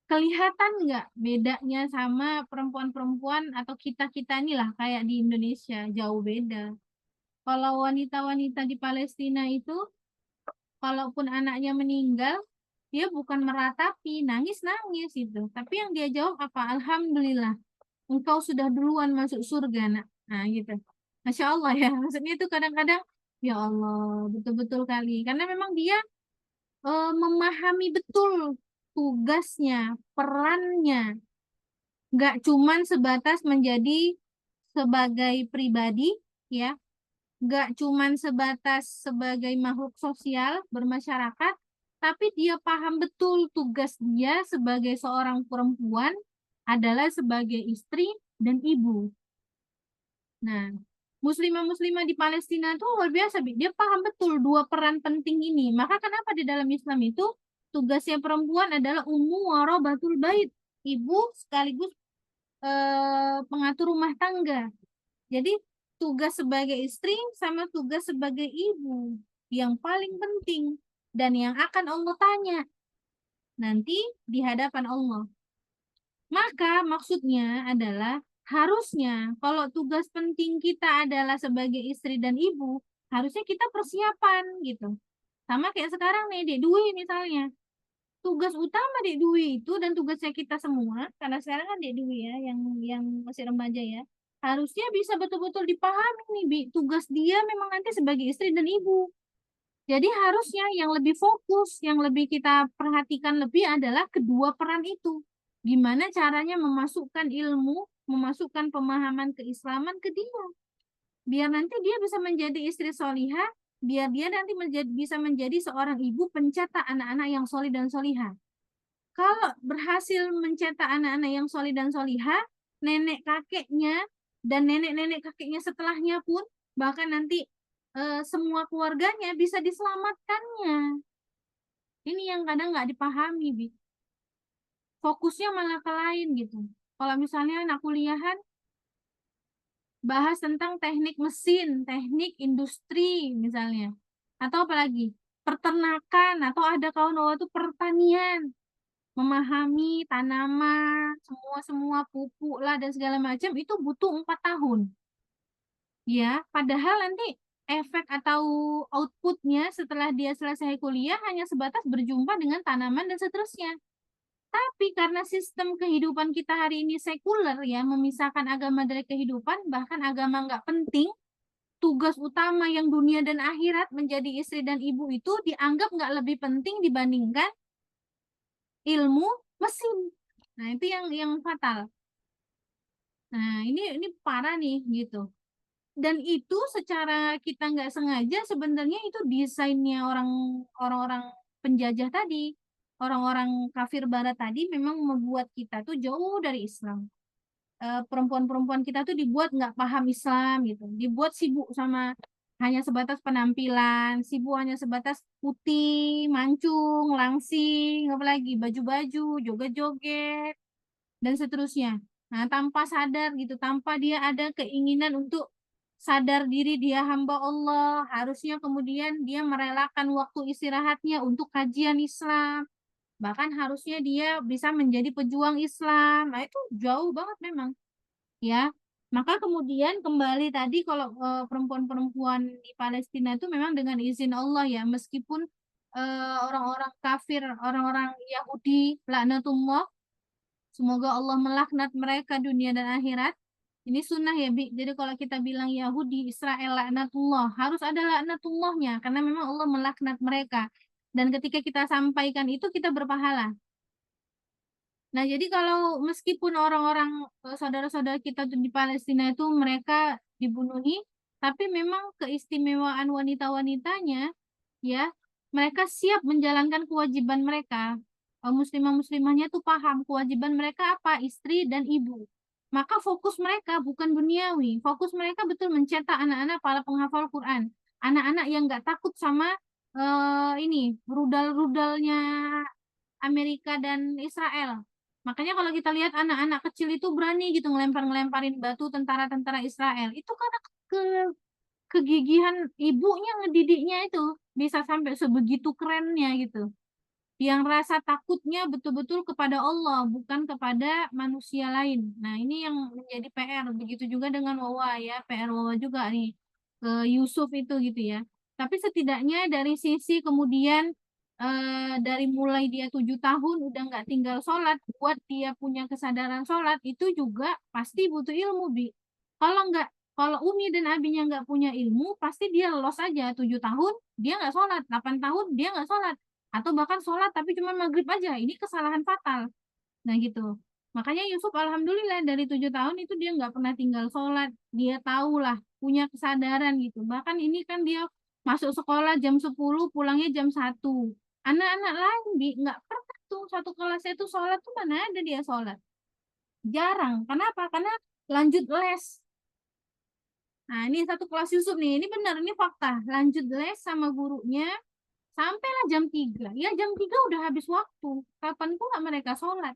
Kelihatan nggak bedanya sama perempuan-perempuan atau kita-kita inilah kayak di Indonesia, jauh beda. Kalau wanita-wanita di Palestina itu, kalaupun anaknya meninggal, dia bukan meratapi, nangis-nangis itu. Tapi yang dia jawab apa? Alhamdulillah, engkau sudah duluan masuk surga, nak. Nah, gitu. Masya Allah ya. Maksudnya itu kadang-kadang, ya Allah, betul-betul kali. Karena memang dia memahami betul tugasnya, perannya. Nggak cuman sebatas menjadi sebagai pribadi, ya, nggak cuman sebatas sebagai makhluk sosial bermasyarakat, tapi dia paham betul tugas dia sebagai seorang perempuan adalah sebagai istri dan ibu. Nah, muslimah-muslimah di Palestina itu luar biasa, Bi. Dia paham betul dua peran penting ini. Maka kenapa di dalam Islam itu tugasnya perempuan adalah ummu warabatul bait, ibu sekaligus pengatur rumah tangga. Jadi tugas sebagai istri sama tugas sebagai ibu yang paling penting dan yang akan Allah tanya nanti di hadapan Allah. Maka maksudnya adalah harusnya kalau tugas penting kita adalah sebagai istri dan ibu, harusnya kita persiapan gitu. Sama kayak sekarang nih, Dek Dwi misalnya. Tugas utama Dek Dwi itu dan tugasnya kita semua, karena sekarang kan Dek Dwi ya, yang masih remaja ya, harusnya bisa betul-betul dipahami nih, Bi. Tugas dia memang nanti sebagai istri dan ibu. Jadi harusnya yang lebih fokus, yang lebih kita perhatikan lebih adalah kedua peran itu. Gimana caranya memasukkan ilmu, memasukkan pemahaman keislaman ke dia. Biar nanti dia bisa menjadi istri solihah, biar dia nanti bisa menjadi seorang ibu pencetak anak-anak yang solih dan solihah. Kalau berhasil mencetak anak-anak yang solih dan solihah, nenek kakeknya dan nenek-nenek kakeknya setelahnya pun, bahkan nanti semua keluarganya bisa diselamatkannya. Ini yang kadang nggak dipahami, Bi. Fokusnya malah ke lain gitu. Kalau misalnya anak kuliahan, bahas tentang teknik mesin, teknik industri misalnya. Atau apalagi, peternakan, atau ada kawan Allah itu pertanian. Memahami tanaman, semua pupuk lah dan segala macam itu butuh 4 tahun. Ya, padahal nanti efek atau outputnya setelah dia selesai kuliah hanya sebatas berjumpa dengan tanaman dan seterusnya. Tapi karena sistem kehidupan kita hari ini sekuler ya, memisahkan agama dari kehidupan, bahkan agama nggak penting, tugas utama yang dunia dan akhirat menjadi istri dan ibu itu dianggap nggak lebih penting dibandingkan ilmu mesin. Nah, itu yang fatal. Nah, ini parah nih gitu. Dan itu secara kita nggak sengaja sebenarnya itu desainnya orang-orang penjajah tadi, orang-orang kafir barat tadi memang membuat kita tuh jauh dari Islam. Perempuan-perempuan kita tuh dibuat nggak paham Islam gitu, dibuat sibuk sama hanya sebatas penampilan, sibuk hanya sebatas putih, mancung, langsing, apalagi baju-baju, joget-joget dan seterusnya. Nah, tanpa sadar gitu, tanpa dia ada keinginan untuk sadar diri dia hamba Allah, harusnya kemudian dia merelakan waktu istirahatnya untuk kajian Islam. Bahkan harusnya dia bisa menjadi pejuang Islam. Nah, itu jauh banget memang, ya. Maka kemudian kembali tadi kalau perempuan-perempuan di Palestina itu memang dengan izin Allah ya, meskipun orang-orang kafir, orang-orang Yahudi, laknatullah, semoga Allah melaknat mereka dunia dan akhirat. Ini sunnah ya, Bi. Jadi kalau kita bilang Yahudi, Israel, laknatullah, harus ada laknatullahnya. Karena memang Allah melaknat mereka. Dan ketika kita sampaikan itu, kita berpahala. Nah, jadi kalau meskipun orang-orang saudara-saudara kita tuh di Palestina itu mereka dibunuhi, tapi memang keistimewaan wanita-wanitanya, ya, mereka siap menjalankan kewajiban mereka. Muslimah-muslimahnya tuh paham kewajiban mereka apa, istri dan ibu. Maka fokus mereka bukan duniawi, fokus mereka betul mencetak anak-anak para penghafal Quran, anak-anak yang nggak takut sama ini rudal-rudalnya Amerika dan Israel. Makanya kalau kita lihat anak-anak kecil itu berani gitu ngelempar-ngelemparin batu tentara-tentara Israel. Itu karena ke kegigihan ibunya ngedidiknya itu bisa sampai sebegitu kerennya gitu. Yang rasa takutnya betul-betul kepada Allah, bukan kepada manusia lain. Nah, ini yang menjadi PR. Begitu juga dengan Wawa ya, PR Wawa juga nih ke Yusuf itu gitu ya. Tapi setidaknya dari sisi kemudian dari mulai dia 7 tahun udah nggak tinggal sholat, buat dia punya kesadaran sholat itu juga pasti butuh ilmu, Bi. Kalau nggak, kalau Umi dan Abinya nggak punya ilmu, pasti dia los aja 7 tahun, dia nggak sholat, 8 tahun dia nggak sholat, atau bahkan sholat tapi cuma maghrib aja. Ini kesalahan fatal. Nah gitu. Makanya Yusuf alhamdulillah dari 7 tahun itu dia nggak pernah tinggal sholat. Dia tahu lah, punya kesadaran gitu. Bahkan ini kan dia masuk sekolah jam 10, pulangnya jam 1. Anak-anak lain nggak pernah tuh satu kelasnya tuh sholat tuh mana ada dia sholat. Jarang. Kenapa? Karena lanjut les. Nah ini satu kelas Yusuf nih. Ini benar, ini fakta. Lanjut les sama gurunya sampailah jam 3. Ya jam 3 udah habis waktu. Kapan pula mereka sholat.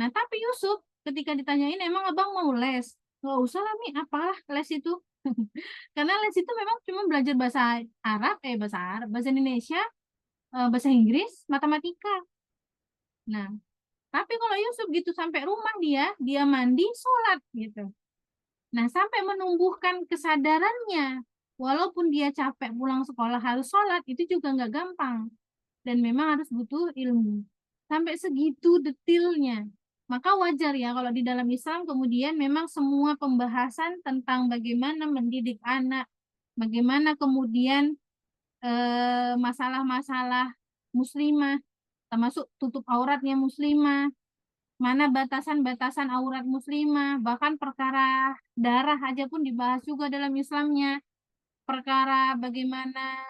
Nah, tapi Yusuf ketika ditanyain emang abang mau les? Nggak usah lah, Mi. Apalah les itu? Karena les itu memang cuma belajar bahasa Arab, bahasa Indonesia, bahasa Inggris, matematika. Nah, tapi kalau Yusuf gitu sampai rumah dia mandi, sholat gitu. Nah, sampai menumbuhkan kesadarannya. Walaupun dia capek pulang sekolah harus sholat, itu juga nggak gampang. Dan memang harus butuh ilmu. Sampai segitu detailnya. Maka wajar ya kalau di dalam Islam kemudian memang semua pembahasan tentang bagaimana mendidik anak, bagaimana kemudian masalah-masalah muslimah, termasuk tutup auratnya muslimah, mana batasan-batasan aurat muslimah, bahkan perkara darah aja pun dibahas juga dalam Islamnya. perkara bagaimana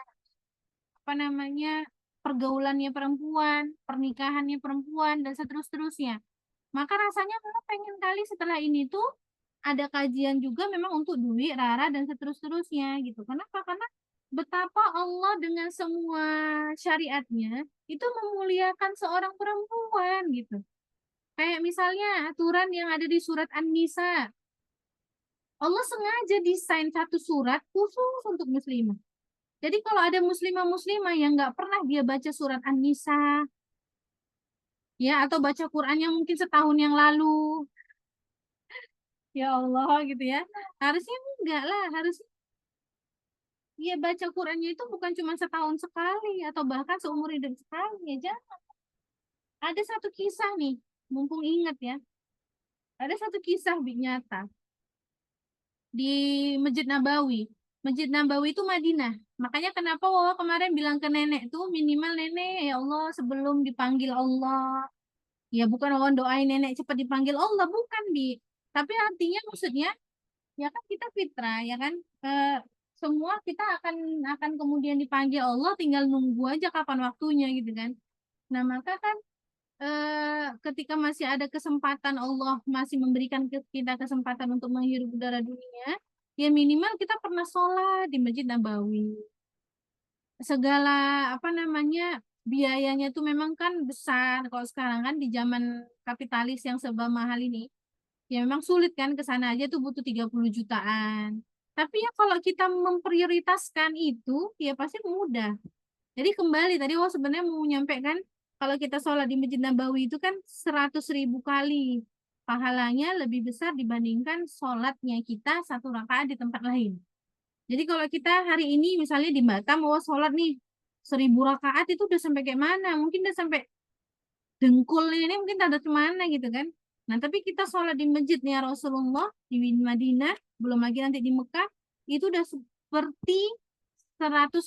apa namanya pergaulannya perempuan, pernikahannya perempuan dan seterusnya. Maka rasanya memang pengen kali setelah ini tuh ada kajian juga memang untuk duit, Rara dan seterusnya gitu. Kenapa? Karena betapa Allah dengan semua syariatnya itu memuliakan seorang perempuan gitu. Kayak misalnya aturan yang ada di surat An-Nisa. Allah sengaja desain satu surat khusus untuk muslimah. Jadi kalau ada muslimah-muslimah yang nggak pernah dia baca surat An-Nisa, ya atau baca Quran yang mungkin setahun yang lalu, ya Allah gitu ya. Harusnya enggak lah, harus ya baca Qurannya itu bukan cuma setahun sekali atau bahkan seumur hidup sekali ya. Jangan. Ada satu kisah nih, mumpung ingat ya. Ada satu kisah nyata di Masjid Nabawi. Masjid Nabawi itu Madinah. Makanya kenapa Wawa kemarin bilang ke nenek tuh minimal nenek ya Allah sebelum dipanggil Allah. Ya bukan Wawa doain nenek cepat dipanggil Allah, bukan Bi. Tapi artinya maksudnya ya kan kita fitrah ya kan. Semua kita akan kemudian dipanggil Allah, tinggal nunggu aja kapan waktunya gitu kan. Nah maka kan ketika masih ada kesempatan Allah masih memberikan kita kesempatan untuk menghirup udara dunia, ya minimal kita pernah sholat di Masjid Nabawi. Segala apa namanya biayanya tuh memang kan besar. Kalau sekarang kan di zaman kapitalis yang serba mahal ini, ya memang sulit kan ke sana aja tuh butuh 30 jutaan. Tapi ya kalau kita memprioritaskan itu, ya pasti mudah. Jadi kembali tadi sebenarnya mau menyampaikan kalau kita sholat di Masjid Nabawi itu kan 100.000 kali pahalanya lebih besar dibandingkan sholatnya kita satu rakaat di tempat lain. Jadi kalau kita hari ini misalnya di Batam mau sholat nih 1.000 rakaat itu udah sampai kayak mana? Mungkin udah sampai dengkulnya ini mungkin ada kemana gitu kan. Nah tapi kita sholat di masjidnya Rasulullah di Madinah, belum lagi nanti di Mekah, itu udah seperti 100.000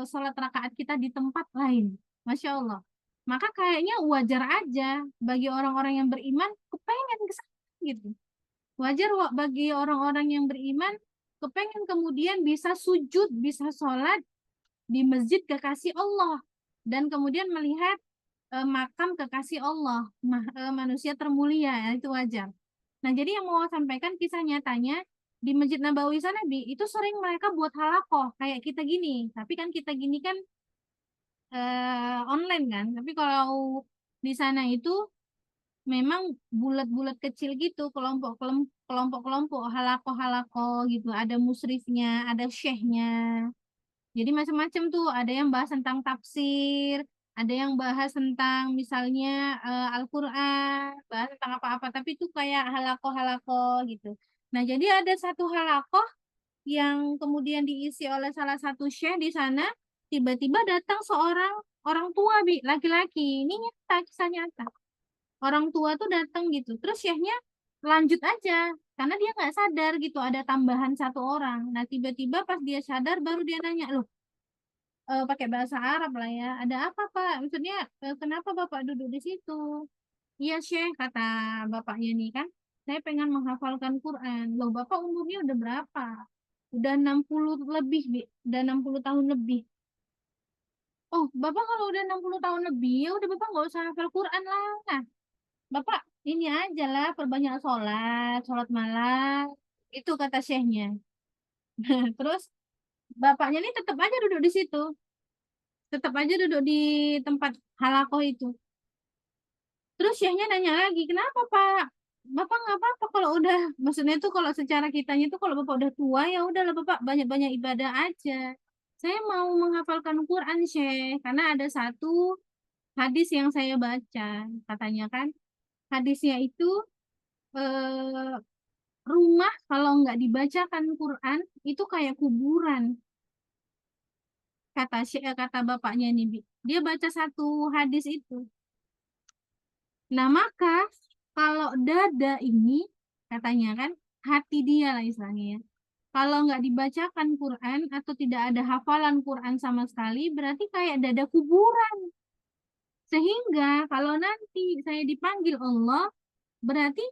sholat rakaat kita di tempat lain. Masya Allah. Maka kayaknya wajar aja bagi orang-orang yang beriman kepengen ke sana gitu. Wajar bagi orang-orang yang beriman kepengen kemudian bisa sujud, bisa sholat di masjid kekasih Allah. Dan kemudian melihat makam kekasih Allah, manusia termulia, ya, itu wajar. Nah, jadi yang mau saya sampaikan kisah nyatanya di Masjid Nabawi sana, Bi, itu sering mereka buat halakoh kayak kita gini. Tapi kan kita gini kan online kan. Tapi kalau di sana itu memang bulat-bulat kecil gitu, kelompok-kelompok halakoh-halakoh gitu. Ada musrifnya, ada syekhnya. Jadi macam-macam tuh, ada yang bahas tentang tafsir, ada yang bahas tentang misalnya Al-Quran, bahas tentang apa-apa, tapi itu kayak halako-halako gitu. Nah, jadi ada satu halako yang kemudian diisi oleh salah satu syekh di sana, tiba-tiba datang seorang orang tua, laki-laki. Ini nyata, kisah nyata. Orang tua tuh datang gitu, terus syekhnya lanjut aja, karena dia nggak sadar gitu, ada tambahan satu orang. Nah, tiba-tiba pas dia sadar, baru dia nanya, loh, pakai bahasa Arab lah ya. Ada apa Pak? Maksudnya kenapa Bapak duduk di situ? Iya Syekh, kata bapaknya nih kan. Saya pengen menghafalkan Quran. Loh Bapak umurnya udah berapa? Udah 60 lebih, Bi. Udah 60 tahun lebih. Oh, Bapak kalau udah 60 tahun lebih, ya udah Bapak nggak usah hafal Quran lah. Nah, Bapak ini aja lah, perbanyak sholat, sholat malam. Itu kata Syekhnya. Terus bapaknya ini tetap aja duduk di situ. Tetap aja duduk di tempat halakoh itu. Terus syekhnya nanya lagi, kenapa Pak? Bapak nggak apa-apa kalau udah, maksudnya itu kalau secara kitanya itu kalau Bapak udah tua ya udahlah Bapak banyak-banyak ibadah aja. Saya mau menghafalkan Quran Syekh, karena ada satu hadis yang saya baca, katanya kan, hadisnya itu eh, rumah kalau nggak dibacakan Quran itu kayak kuburan, kata Syekh, kata bapaknya ini, Bi. Dia baca satu hadis itu. Nah, maka kalau dada ini, katanya kan, hati dia lah istilahnya ya. Kalau nggak dibacakan Quran atau tidak ada hafalan Quran sama sekali, berarti kayak dada kuburan. Sehingga kalau nanti saya dipanggil Allah, berarti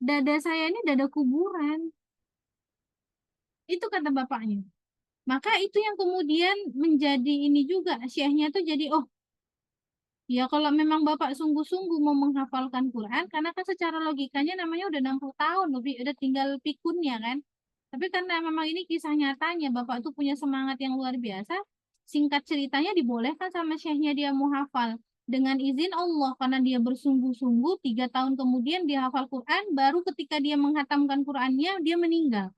dada saya ini dada kuburan. Itu kata bapaknya. Maka itu yang kemudian menjadi ini juga, syekhnya tuh jadi, oh ya kalau memang Bapak sungguh-sungguh mau menghafalkan Quran, karena kan secara logikanya namanya udah 60 tahun, lebih udah tinggal pikunnya kan. Tapi karena memang ini kisah nyatanya, Bapak tuh punya semangat yang luar biasa, singkat ceritanya dibolehkan sama syekhnya dia mau hafal. Dengan izin Allah, karena dia bersungguh-sungguh, 3 tahun kemudian dia hafal Quran, baru ketika dia menghatamkan Qurannya, dia meninggal.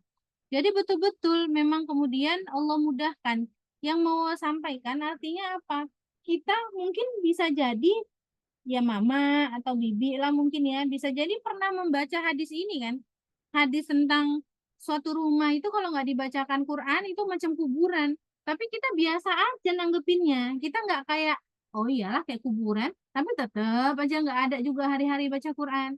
Jadi betul-betul memang kemudian Allah mudahkan. Yang mau sampaikan artinya apa? Kita mungkin bisa jadi ya mama atau bibi lah mungkin ya bisa jadi pernah membaca hadis ini kan. Hadis tentang suatu rumah itu kalau nggak dibacakan Quran itu macam kuburan. Tapi kita biasa aja nanggepinnya. Kita nggak kayak oh iyalah kayak kuburan. Tapi tetap aja nggak ada juga hari-hari baca Quran,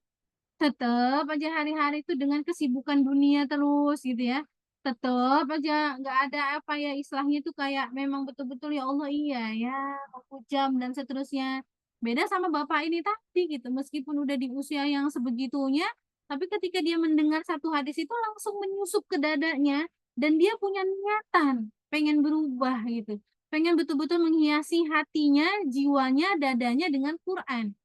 tetap aja hari-hari itu dengan kesibukan dunia terus gitu ya, tetap aja nggak ada apa ya istilahnya itu kayak memang betul-betul ya Allah iya ya aku jam dan seterusnya. Beda sama bapak ini tadi gitu, meskipun udah di usia yang sebegitunya tapi ketika dia mendengar satu hadis itu langsung menyusup ke dadanya dan dia punya niatan pengen berubah gitu, pengen betul-betul menghiasi hatinya, jiwanya, dadanya dengan Quran,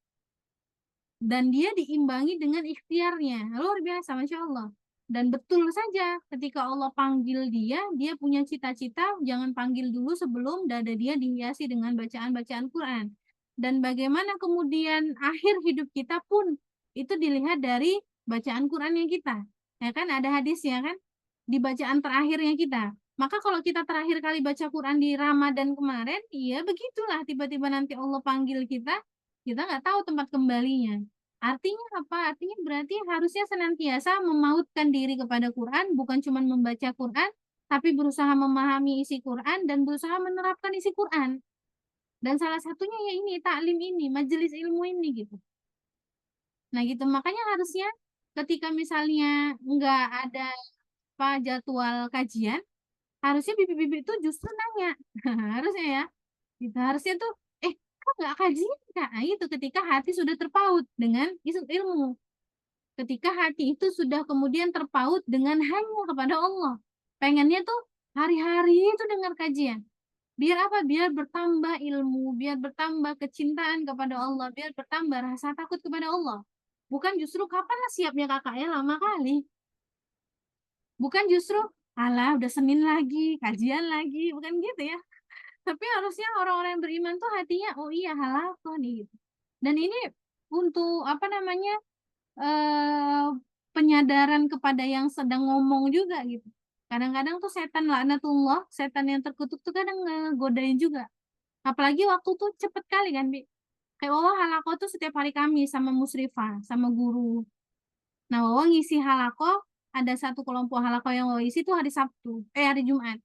dan dia diimbangi dengan ikhtiarnya luar biasa Masya Allah. Dan betul saja ketika Allah panggil dia, dia punya cita-cita jangan panggil dulu sebelum dada dia dihiasi dengan bacaan-bacaan Quran. Dan bagaimana kemudian akhir hidup kita pun itu dilihat dari bacaan Qurannya kita, ya kan, ada hadisnya kan, di bacaan terakhirnya kita. Maka kalau kita terakhir kali baca Quran di Ramadan kemarin, iya begitulah tiba-tiba nanti Allah panggil kita nggak tahu tempat kembalinya. Artinya apa? Artinya berarti harusnya senantiasa memautkan diri kepada Quran, bukan cuma membaca Quran, tapi berusaha memahami isi Quran dan berusaha menerapkan isi Quran. Dan salah satunya ya ini, taklim ini, majelis ilmu ini gitu. Nah gitu, makanya harusnya ketika misalnya nggak ada apa jadwal kajian, harusnya bibi-bibi itu justru nanya. Harusnya ya. Gitu. Harusnya tuh, kok nggak kajian Kak? Nah, itu ketika hati sudah terpaut dengan isu ilmu. Ketika hati itu sudah kemudian terpaut dengan hanya kepada Allah. Pengennya tuh hari-hari itu dengar kajian. Biar apa? Biar bertambah ilmu, biar bertambah kecintaan kepada Allah, biar bertambah rasa takut kepada Allah. Bukan justru kapan lah siapnya kakaknya lama kali. Bukan justru, alah udah Senin lagi, kajian lagi. Bukan gitu ya. Tapi harusnya orang-orang yang beriman tuh hatinya, oh iya halal kok nih gitu. Dan ini untuk apa namanya eh, penyadaran kepada yang sedang ngomong juga gitu. Kadang-kadang tuh setan laknatullah, setan yang terkutuk tuh kadang ngegodain juga. Apalagi waktu tuh cepet kali kan, Bi. Kayak Wawa halako tuh setiap hari Kamis sama musrifah, sama guru. Nah, Wawa ngisi halako, ada satu kelompok halako yang Wawa isi tuh hari Sabtu, hari Jumat.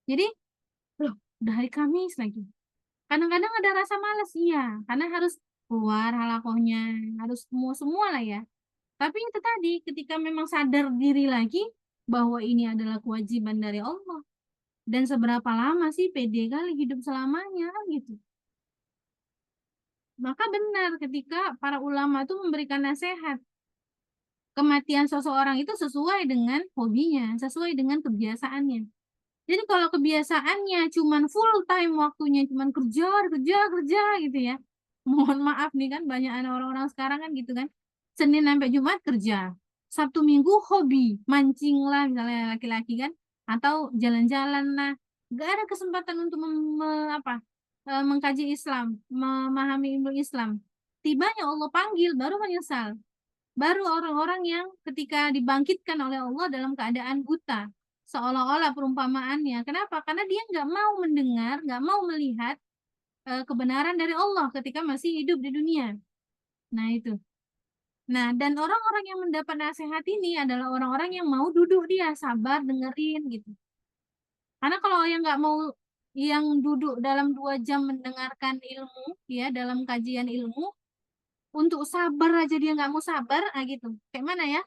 Jadi, loh, udah hari Kamis lagi. Kadang-kadang ada rasa malas, iya, karena harus keluar halakohnya, harus semua lah ya. Tapi itu tadi, ketika memang sadar diri lagi bahwa ini adalah kewajiban dari Allah. Dan seberapa lama sih pede kali hidup selamanya kan gitu. Maka benar ketika para ulama itu memberikan nasihat. Kematian seseorang itu sesuai dengan hobinya, sesuai dengan kebiasaannya. Jadi kalau kebiasaannya cuman full time waktunya cuman kerja, kerja, kerja gitu ya. Mohon maaf nih kan banyak orang-orang sekarang kan gitu kan. Senin sampai Jumat kerja. Sabtu Minggu hobi, mancing lah misalnya laki-laki kan, atau jalan-jalan lah. Gak ada kesempatan untuk mengkaji Islam, memahami ilmu Islam. Tibanya Allah panggil baru menyesal. Baru orang-orang yang ketika dibangkitkan oleh Allah dalam keadaan buta, seolah-olah perumpamaannya. Kenapa? Karena dia nggak mau mendengar, nggak mau melihat kebenaran dari Allah ketika masih hidup di dunia. Nah itu. Nah, dan orang-orang yang mendapat nasihat ini adalah orang-orang yang mau duduk dia, sabar, dengerin gitu. Karena kalau yang nggak mau, yang duduk dalam 2 jam mendengarkan ilmu, ya dalam kajian ilmu, untuk sabar aja dia nggak mau sabar, ah gitu. Kayak mana ya?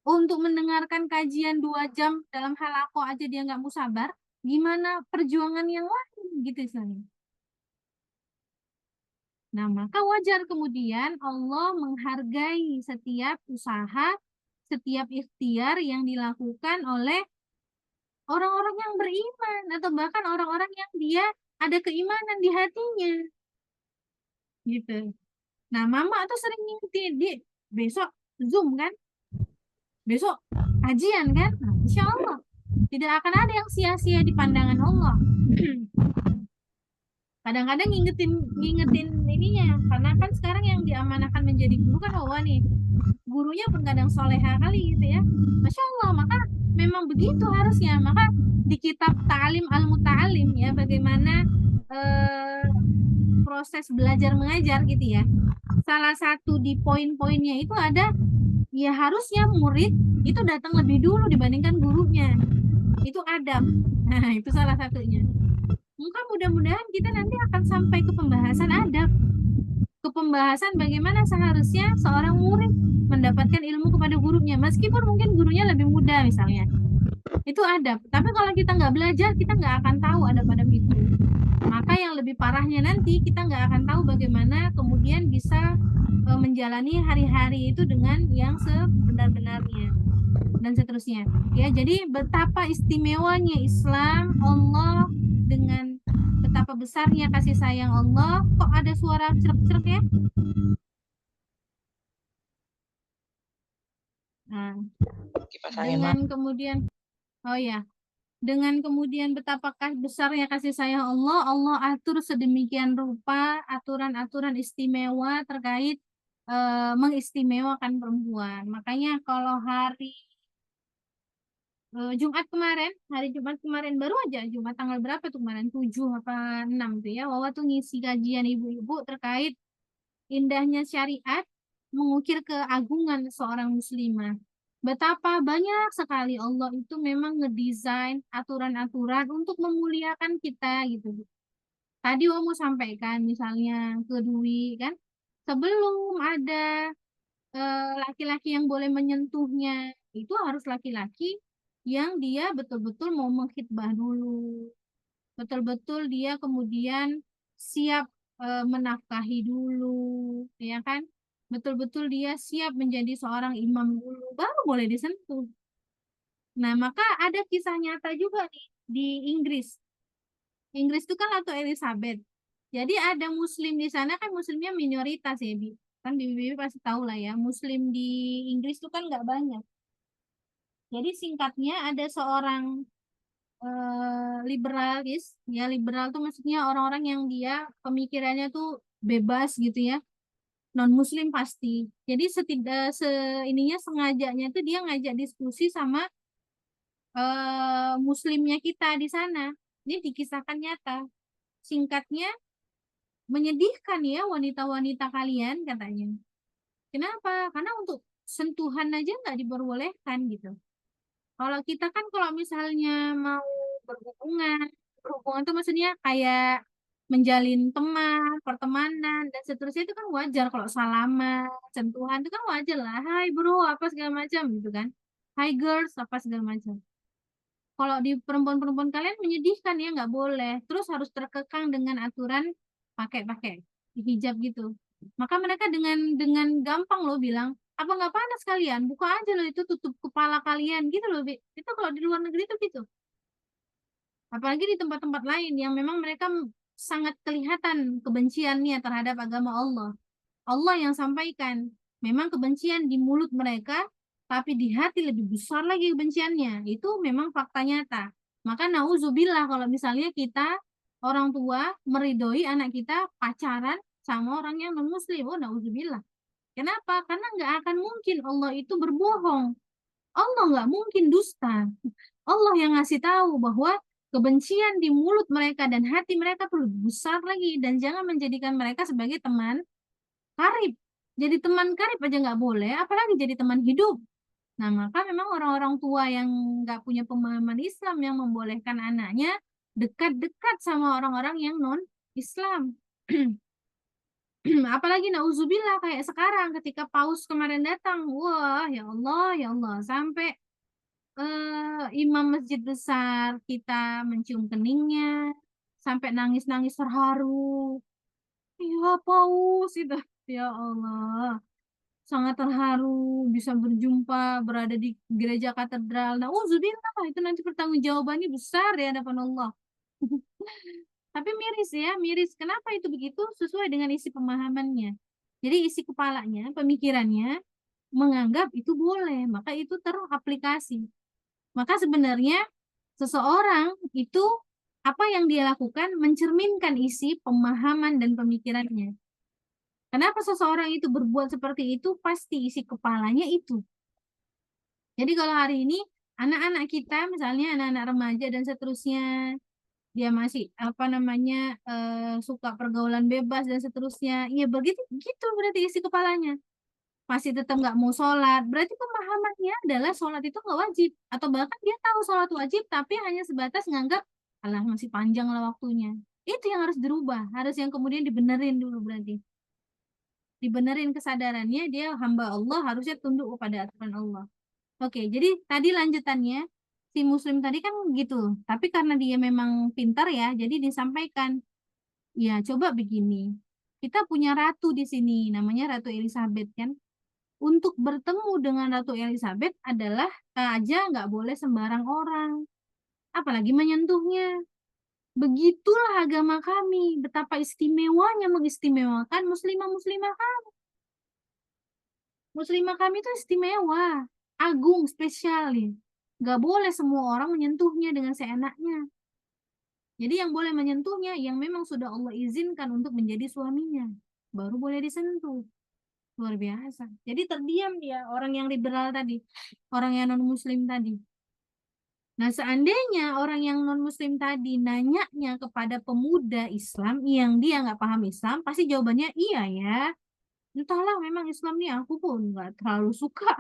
Untuk mendengarkan kajian 2 jam dalam halako aja dia nggak mau sabar, gimana perjuangan yang lain gitu istilahnya. Nah, maka wajar kemudian Allah menghargai setiap usaha, setiap ikhtiar yang dilakukan oleh orang-orang yang beriman atau bahkan orang-orang yang dia ada keimanan di hatinya gitu. Nah, mama tuh sering ngingetin di besok Zoom kan, besok kajian kan. Nah, insya Allah tidak akan ada yang sia-sia di pandangan Allah. Kadang-kadang ngingetin ngingetin ininya, karena kan sekarang yang diamanahkan menjadi guru kan Allah nih, gurunya pun kadang soleha kali gitu ya, Masya Allah. Maka memang begitu harusnya. Maka di kitab Ta'lim al-Muta'alim ya, bagaimana eh, proses belajar mengajar gitu ya, salah satu di poin-poinnya itu ada, ya harusnya murid itu datang lebih dulu dibandingkan gurunya, itu adab. Nah, itu salah satunya. Maka mudah-mudahan kita nanti akan sampai ke pembahasan adab, ke pembahasan bagaimana seharusnya seorang murid mendapatkan ilmu kepada gurunya, meskipun mungkin gurunya lebih muda misalnya. Itu adab. Tapi kalau kita nggak belajar, kita nggak akan tahu adab-adab itu. Maka yang lebih parahnya nanti, kita nggak akan tahu bagaimana kemudian bisa menjalani hari-hari itu dengan yang sebenar-benarnya dan seterusnya. Ya, jadi betapa istimewanya Islam, Allah, dengan betapa besarnya kasih sayang Allah. Kok ada suara cerek-cerek ya? Nah, Kipas angin mah. dengan kemudian, oh ya, dengan kemudian betapakah besarnya kasih sayang Allah, Allah atur sedemikian rupa aturan-aturan istimewa terkait mengistimewakan perempuan. Makanya kalau Jumat kemarin, hari Jumat kemarin baru aja, Jumat tanggal berapa tuh kemarin? 7 apa 6 tuh ya. Wawa tuh ngisi kajian ibu-ibu terkait indahnya syariat mengukir keagungan seorang muslimah. Betapa banyak sekali Allah itu memang ngedesain aturan-aturan untuk memuliakan kita gitu. Tadi mau sampaikan misalnya ke Dwi kan, sebelum ada laki-laki yang boleh menyentuhnya, itu harus laki-laki yang dia betul-betul mau mengkhidbah dulu, betul-betul dia kemudian siap menafkahi dulu, ya kan? Betul-betul dia siap menjadi seorang imam dulu, baru boleh disentuh. Nah, maka ada kisah nyata juga nih di Inggris. Inggris itu kan Ratu Elizabeth. Jadi ada Muslim di sana, kan Muslimnya minoritas ya, Bi. Kan Bibi pasti tahu lah ya, Muslim di Inggris itu kan nggak banyak. Jadi singkatnya ada seorang liberalis, ya liberal tuh maksudnya orang-orang yang dia pemikirannya tuh bebas gitu ya, non Muslim pasti. Jadi ininya sengajanya tuh dia ngajak diskusi sama Muslimnya kita di sana. Ini dikisahkan nyata. Singkatnya menyedihkan ya wanita-wanita kalian katanya. Kenapa? Karena untuk sentuhan aja nggak diperbolehkan gitu. Kalau kita kan kalau misalnya mau berhubungan, berhubungan itu maksudnya kayak menjalin teman, pertemanan, dan seterusnya itu kan wajar kalau salaman, sentuhan itu kan wajar lah. Hai bro, apa segala macam gitu kan. Hai girls, apa segala macam. Kalau di perempuan-perempuan kalian menyedihkan ya nggak boleh. Terus harus terkekang dengan aturan pakai-pakai hijab gitu. Maka mereka dengan gampang loh bilang, apa nggak panas kalian? Buka aja loh itu, tutup kepala kalian gitu loh. Bi. Itu kalau di luar negeri itu gitu. Apalagi di tempat-tempat lain yang memang mereka sangat kelihatan kebenciannya terhadap agama Allah. Allah yang sampaikan. Memang kebencian di mulut mereka, tapi di hati lebih besar lagi kebenciannya. Itu memang fakta nyata. Maka nauzubillah kalau misalnya kita orang tua meridoi anak kita pacaran sama orang yang non-muslim. Oh, nauzubillah. Kenapa? Karena nggak akan mungkin Allah itu berbohong. Allah nggak mungkin dusta. Allah yang ngasih tahu bahwa kebencian di mulut mereka dan hati mereka tuh lebih besar lagi. Dan jangan menjadikan mereka sebagai teman karib. Jadi teman karib aja nggak boleh, apalagi jadi teman hidup. Nah, maka memang orang-orang tua yang nggak punya pemahaman Islam yang membolehkan anaknya dekat-dekat sama orang-orang yang non-Islam. Apalagi nauzubillah kayak sekarang ketika paus kemarin datang, wah ya Allah, sampai imam masjid besar kita mencium keningnya, sampai nangis-nangis terharu. Ya paus itu, ya Allah. sangat terharu bisa berjumpa berada di gereja katedral. Nauzubillah, itu nanti pertanggungjawabannya besar ya hadapan Allah. Tapi miris ya, miris. Kenapa itu begitu? Sesuai dengan isi pemahamannya. Jadi isi kepalanya, pemikirannya menganggap itu boleh, maka itu teraplikasi. Maka sebenarnya seseorang itu apa yang dia lakukan mencerminkan isi pemahaman dan pemikirannya. Kenapa seseorang itu berbuat seperti itu? Pasti isi kepalanya itu. Jadi kalau hari ini anak-anak kita, misalnya anak-anak remaja dan seterusnya, dia masih apa namanya suka pergaulan bebas dan seterusnya, ya begitu gitu berarti isi kepalanya. Masih tetap nggak mau sholat, berarti pemahamannya adalah sholat itu nggak wajib, atau bahkan dia tahu sholat wajib tapi hanya sebatas nganggap alah masih panjang lah waktunya. Itu yang harus dirubah, harus yang kemudian dibenerin dulu, berarti dibenerin kesadarannya, dia hamba Allah harusnya tunduk kepada aturan Allah. Oke, jadi tadi lanjutannya si muslim tadi kan gitu, tapi karena dia memang pintar ya, jadi disampaikan, ya coba begini, kita punya ratu di sini namanya Ratu Elizabeth kan. Untuk bertemu dengan Ratu Elizabeth adalah aja nggak boleh sembarang orang, apalagi menyentuhnya. Begitulah agama kami, betapa istimewanya mengistimewakan muslimah-muslimah kami. Muslimah kami itu istimewa, agung, spesial nih. Nggak boleh semua orang menyentuhnya dengan seenaknya. Jadi yang boleh menyentuhnya yang memang sudah Allah izinkan untuk menjadi suaminya, baru boleh disentuh. Luar biasa. Jadi terdiam dia, orang yang liberal tadi, orang yang non-muslim tadi. Nah, seandainya orang yang non-muslim tadi nanyanya kepada pemuda Islam yang dia nggak paham Islam, pasti jawabannya iya ya. Entahlah, memang Islam nih aku pun nggak terlalu suka.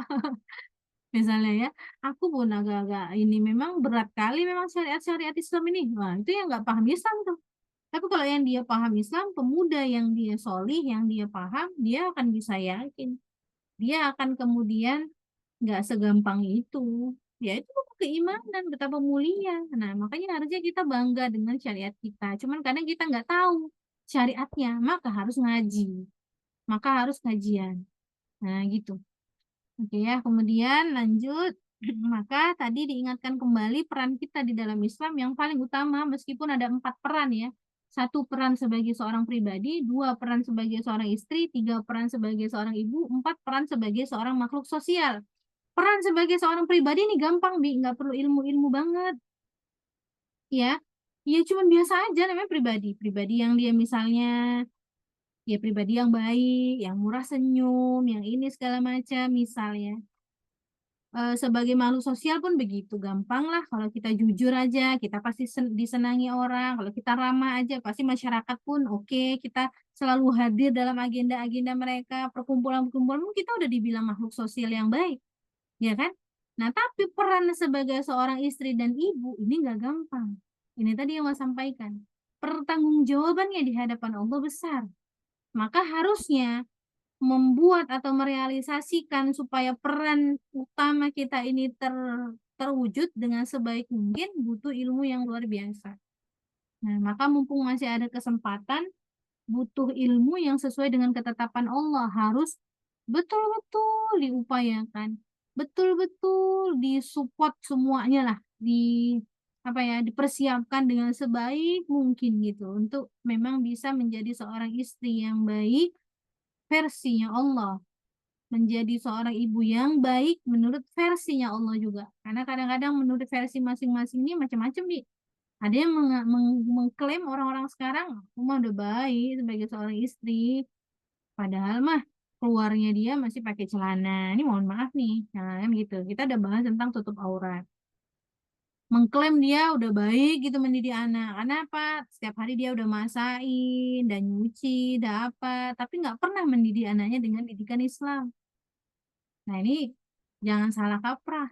Misalnya ya, aku pun agak-agak ini memang berat kali memang syariat-syariat Islam ini. Nah, itu yang nggak paham Islam tuh. Tapi kalau yang dia paham Islam, pemuda yang dia solih, yang dia paham, dia akan bisa yakin. Dia akan kemudian nggak segampang itu. Ya itu keimanan, betapa mulia. Nah, makanya harusnya kita bangga dengan syariat kita. Cuman kadang kita nggak tahu syariatnya, maka harus ngaji. Maka harus kajian. Nah, gitu. Oke ya, kemudian lanjut. Maka tadi diingatkan kembali peran kita di dalam Islam yang paling utama, meskipun ada 4 peran ya. 1 peran sebagai seorang pribadi, 2 peran sebagai seorang istri, 3 peran sebagai seorang ibu, 4 peran sebagai seorang makhluk sosial. Peran sebagai seorang pribadi ini gampang, Bi, nggak perlu ilmu-ilmu banget. Ya, ya cuman biasa aja namanya pribadi. Pribadi yang dia misalnya, ya pribadi yang baik, yang murah senyum, yang ini segala macam misalnya. Sebagai makhluk sosial pun begitu gampang lah, kalau kita jujur aja kita pasti disenangi orang, kalau kita ramah aja pasti masyarakat pun oke, kita selalu hadir dalam agenda-agenda mereka, perkumpulan-perkumpulan kita udah dibilang makhluk sosial yang baik, ya kan? Nah, tapi peran sebagai seorang istri dan ibu ini nggak gampang. Ini tadi yang saya sampaikan, pertanggungjawabannya di hadapan Allah besar. Maka harusnya membuat atau merealisasikan supaya peran utama kita ini terwujud dengan sebaik mungkin butuh ilmu yang luar biasa. Nah, maka mumpung masih ada kesempatan, butuh ilmu yang sesuai dengan ketetapan Allah, harus betul-betul diupayakan, betul-betul disupport semuanya lah, di apa ya, dipersiapkan dengan sebaik mungkin gitu untuk memang bisa menjadi seorang istri yang baik versinya Allah, menjadi seorang ibu yang baik menurut versinya Allah juga. Karena kadang-kadang menurut versi masing-masing ini macam-macam nih. Ada yang mengklaim orang-orang sekarang, aku mah udah baik sebagai seorang istri. Padahal mah keluarnya dia masih pakai celana. Ini mohon maaf nih, jangan gitu. Kita udah bahas tentang tutup aurat. Mengklaim dia udah baik gitu mendidik anak. Karena apa? Setiap hari dia udah masain, dan nyuci, udah apa. Tapi nggak pernah mendidik anaknya dengan didikan Islam. Nah, ini jangan salah kaprah.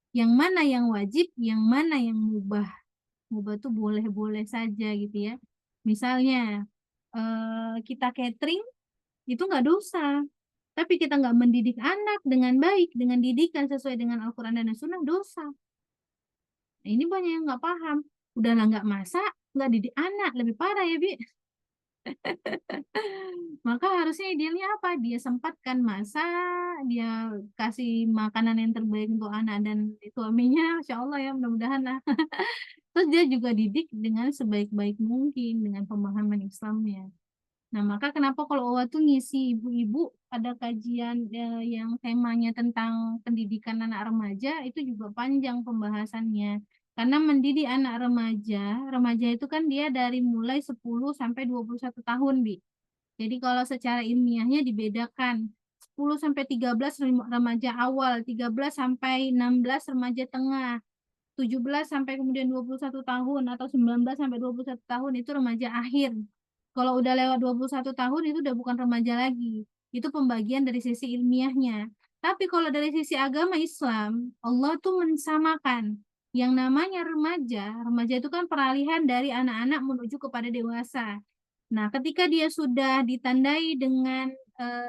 Yang mana yang wajib, yang mana yang mubah. Mubah tuh boleh-boleh saja gitu ya. Misalnya kita catering itu nggak dosa. Tapi kita nggak mendidik anak dengan baik, dengan didikan sesuai dengan Al-Quran dan Sunnah, dosa. Nah, ini banyak yang nggak paham. Udahlah nggak masak, nggak didik anak, lebih parah ya, Bi. Maka harusnya idealnya apa? Dia sempatkan masa, dia kasih makanan yang terbaik untuk anak dan suaminya, Insya Allah ya, mudah-mudahan lah. Terus dia juga didik dengan sebaik-baik mungkin, dengan pemahaman Islamnya. Nah, maka kenapa kalau OWA tuh ngisi ibu-ibu ada kajian yang temanya tentang pendidikan anak remaja, itu juga panjang pembahasannya. Karena mendidik anak remaja, remaja itu kan dia dari mulai 10 sampai 21 tahun, Bi. Jadi kalau secara ilmiahnya dibedakan 10 sampai 13 remaja awal, 13 sampai 16 remaja tengah, 17 sampai kemudian 21 tahun atau 19 sampai 21 tahun itu remaja akhir. Kalau udah lewat 21 tahun itu udah bukan remaja lagi. Itu pembagian dari sisi ilmiahnya. Tapi kalau dari sisi agama Islam, Allah tuh mensamakan yang namanya remaja. Remaja itu kan peralihan dari anak-anak menuju kepada dewasa. Nah, ketika dia sudah ditandai dengan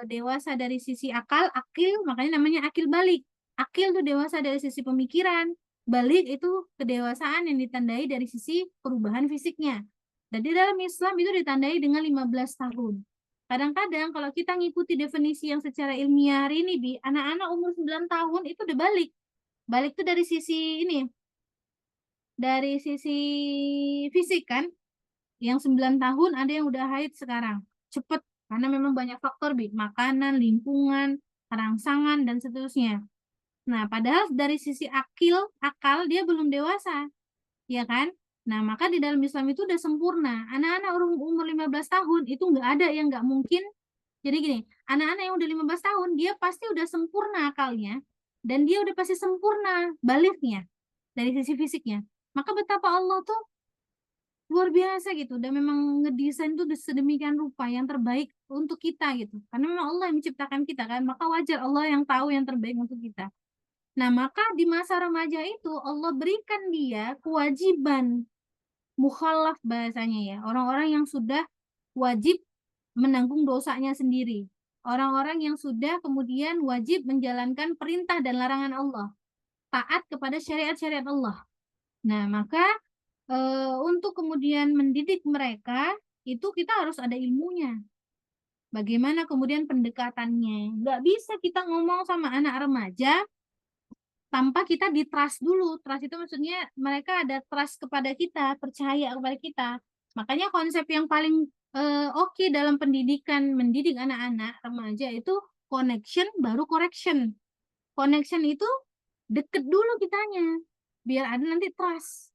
dewasa dari sisi akal, akil, makanya namanya akil balik. Akil itu dewasa dari sisi pemikiran, balik itu kedewasaan yang ditandai dari sisi perubahan fisiknya. Dan di dalam Islam itu ditandai dengan 15 tahun. Kadang-kadang kalau kita ngikuti definisi yang secara ilmiah hari ini, Bi, anak-anak umur 9 tahun itu udah balik. Balik itu dari sisi ini, dari sisi fisik kan. Yang 9 tahun ada yang udah haid sekarang. Cepet, karena memang banyak faktor, Bi. Makanan, lingkungan, rangsangan, dan seterusnya. Nah, padahal dari sisi akal dia belum dewasa, ya kan? Nah, maka di dalam Islam itu udah sempurna. Anak-anak umur 15 tahun itu nggak ada yang nggak mungkin. Jadi gini, anak-anak yang udah 15 tahun, dia pasti udah sempurna akalnya, dan dia udah pasti sempurna baliknya dari sisi fisiknya. Maka betapa Allah tuh luar biasa gitu, dan memang ngedesain tuh sedemikian rupa yang terbaik untuk kita gitu. Karena memang Allah yang menciptakan kita kan, maka wajar Allah yang tahu yang terbaik untuk kita. Nah, maka di masa remaja itu Allah berikan dia kewajiban mukhalaf bahasanya ya. Orang-orang yang sudah wajib menanggung dosanya sendiri. Orang-orang yang sudah kemudian wajib menjalankan perintah dan larangan Allah. Taat kepada syariat-syariat Allah. Nah, maka untuk kemudian mendidik mereka, itu kita harus ada ilmunya. Bagaimana kemudian pendekatannya. Nggak bisa kita ngomong sama anak remaja tanpa kita di trust dulu. Trust itu maksudnya mereka ada trust kepada kita, percaya kepada kita. Makanya konsep yang paling oke dalam pendidikan, mendidik anak-anak remaja itu connection baru correction. Connection itu deket dulu kitanya, biar ada nanti trust.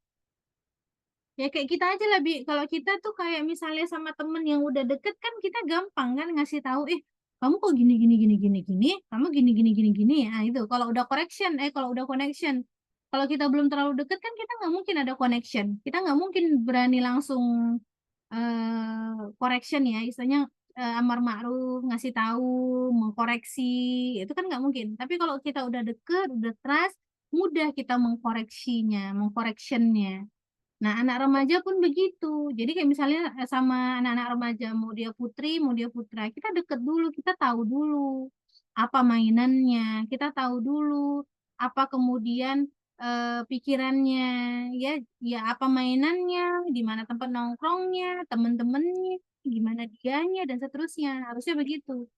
Ya kayak kita aja lah, Bi. Kalau kita tuh kayak misalnya sama temen yang udah deket kan kita gampang kan ngasih tahu, kamu kok gini gini gini gini gini, kamu gini gini gini gini ya. Nah, itu kalau udah correction, kalau udah connection. Kalau kita belum terlalu deket kan kita nggak mungkin ada connection. Kita nggak mungkin berani langsung correction ya, istilahnya amar ma'ruf, ngasih tahu, mengkoreksi, itu kan nggak mungkin. Tapi kalau kita udah deket, udah trust, mudah kita mengkoreksinya, mengcorrectionnya. Nah, anak remaja pun begitu. Jadi kayak misalnya sama anak-anak remaja, mau dia putri, mau dia putra, kita deket dulu, kita tahu dulu apa mainannya, kita tahu dulu apa kemudian pikirannya, ya, ya apa mainannya, di mana tempat nongkrongnya, teman-temannya, gimana dianya dan seterusnya. Harusnya begitu.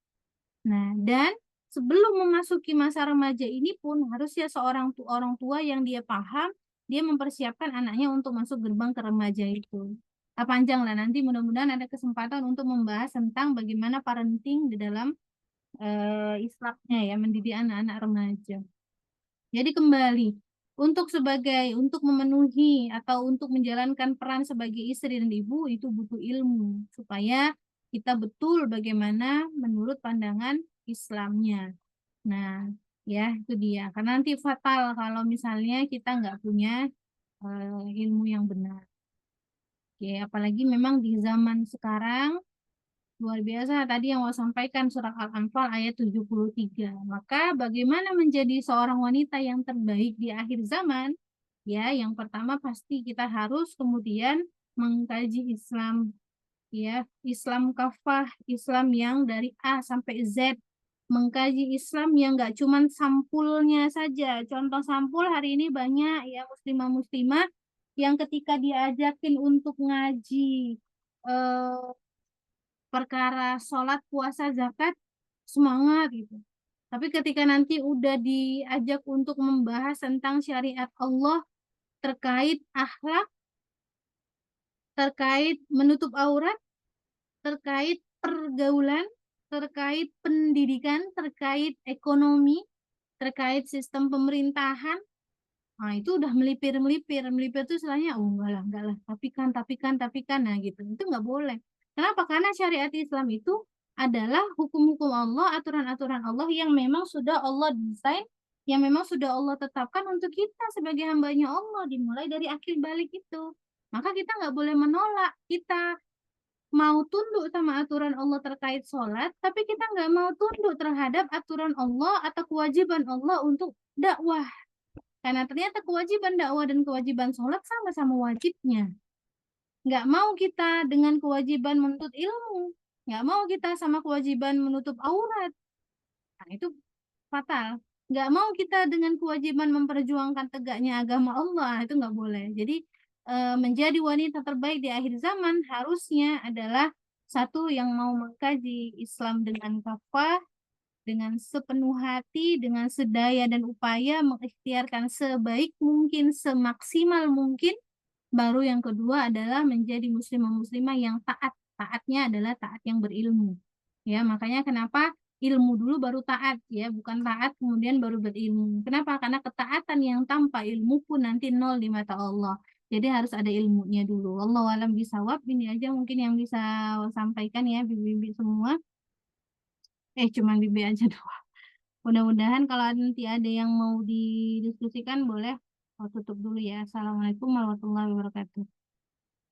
Nah, dan sebelum memasuki masa remaja ini pun harusnya seorang orang tua yang dia paham, dia mempersiapkan anaknya untuk masuk gerbang ke remaja itu. Panjang lah nanti mudah-mudahan ada kesempatan untuk membahas tentang bagaimana parenting di dalam Islamnya ya, mendidik anak-anak remaja. Jadi kembali untuk memenuhi atau untuk menjalankan peran sebagai istri dan ibu itu butuh ilmu supaya kita betul bagaimana menurut pandangan Islamnya. Nah, ya itu dia. Karena nanti fatal kalau misalnya kita nggak punya ilmu yang benar. Oke, apalagi memang di zaman sekarang luar biasa tadi yang mau sampaikan surat Al-Anfal ayat 73. Maka bagaimana menjadi seorang wanita yang terbaik di akhir zaman? Ya, yang pertama pasti kita harus kemudian mengkaji Islam, ya, Islam kafah, Islam yang dari A sampai Z. Mengkaji Islam yang nggak cuman sampulnya saja. Contoh sampul hari ini banyak ya muslimah-muslimah yang ketika diajakin untuk ngaji eh, perkara sholat, puasa, zakat, semangat gitu. Tapi ketika nanti udah diajak untuk membahas tentang syariat Allah terkait akhlak, terkait menutup aurat, terkait pergaulan, terkait pendidikan, terkait ekonomi, terkait sistem pemerintahan, nah itu udah melipir-melipir. Melipir itu istilahnya, oh enggak lah, tapi kan, nah gitu. Itu nggak boleh. Kenapa? Karena syariat Islam itu adalah hukum-hukum Allah, aturan-aturan Allah yang memang sudah Allah desain, yang memang sudah Allah tetapkan untuk kita sebagai hambanya Allah, dimulai dari akhir balik itu. Maka kita nggak boleh menolak. Kita mau tunduk sama aturan Allah terkait sholat, tapi kita nggak mau tunduk terhadap aturan Allah atau kewajiban Allah untuk dakwah. Karena ternyata kewajiban dakwah dan kewajiban sholat sama-sama wajibnya. Nggak mau kita dengan kewajiban menuntut ilmu. Nggak mau kita sama kewajiban menutup aurat. Nah, itu fatal. Nggak mau kita dengan kewajiban memperjuangkan tegaknya agama Allah. Nah, itu nggak boleh. Jadi menjadi wanita terbaik di akhir zaman harusnya adalah satu yang mau mengkaji Islam dengan kafah, dengan sepenuh hati, dengan sedaya dan upaya mengikhtiarkan sebaik mungkin, semaksimal mungkin. Baru yang kedua adalah menjadi muslimah-muslimah yang taat. Taatnya adalah taat yang berilmu. Ya, makanya kenapa ilmu dulu baru taat ya, bukan taat kemudian baru berilmu. Kenapa? Karena ketaatan yang tanpa ilmu pun nanti nol di mata Allah. Jadi harus ada ilmunya dulu. Wallahu alam bisawab. Ini aja mungkin yang bisa sampaikan ya, bibi-bibi semua. Cuman bibi aja doang. Mudah-mudahan kalau nanti ada yang mau didiskusikan boleh. Tutup dulu ya. Assalamualaikum warahmatullahi wabarakatuh.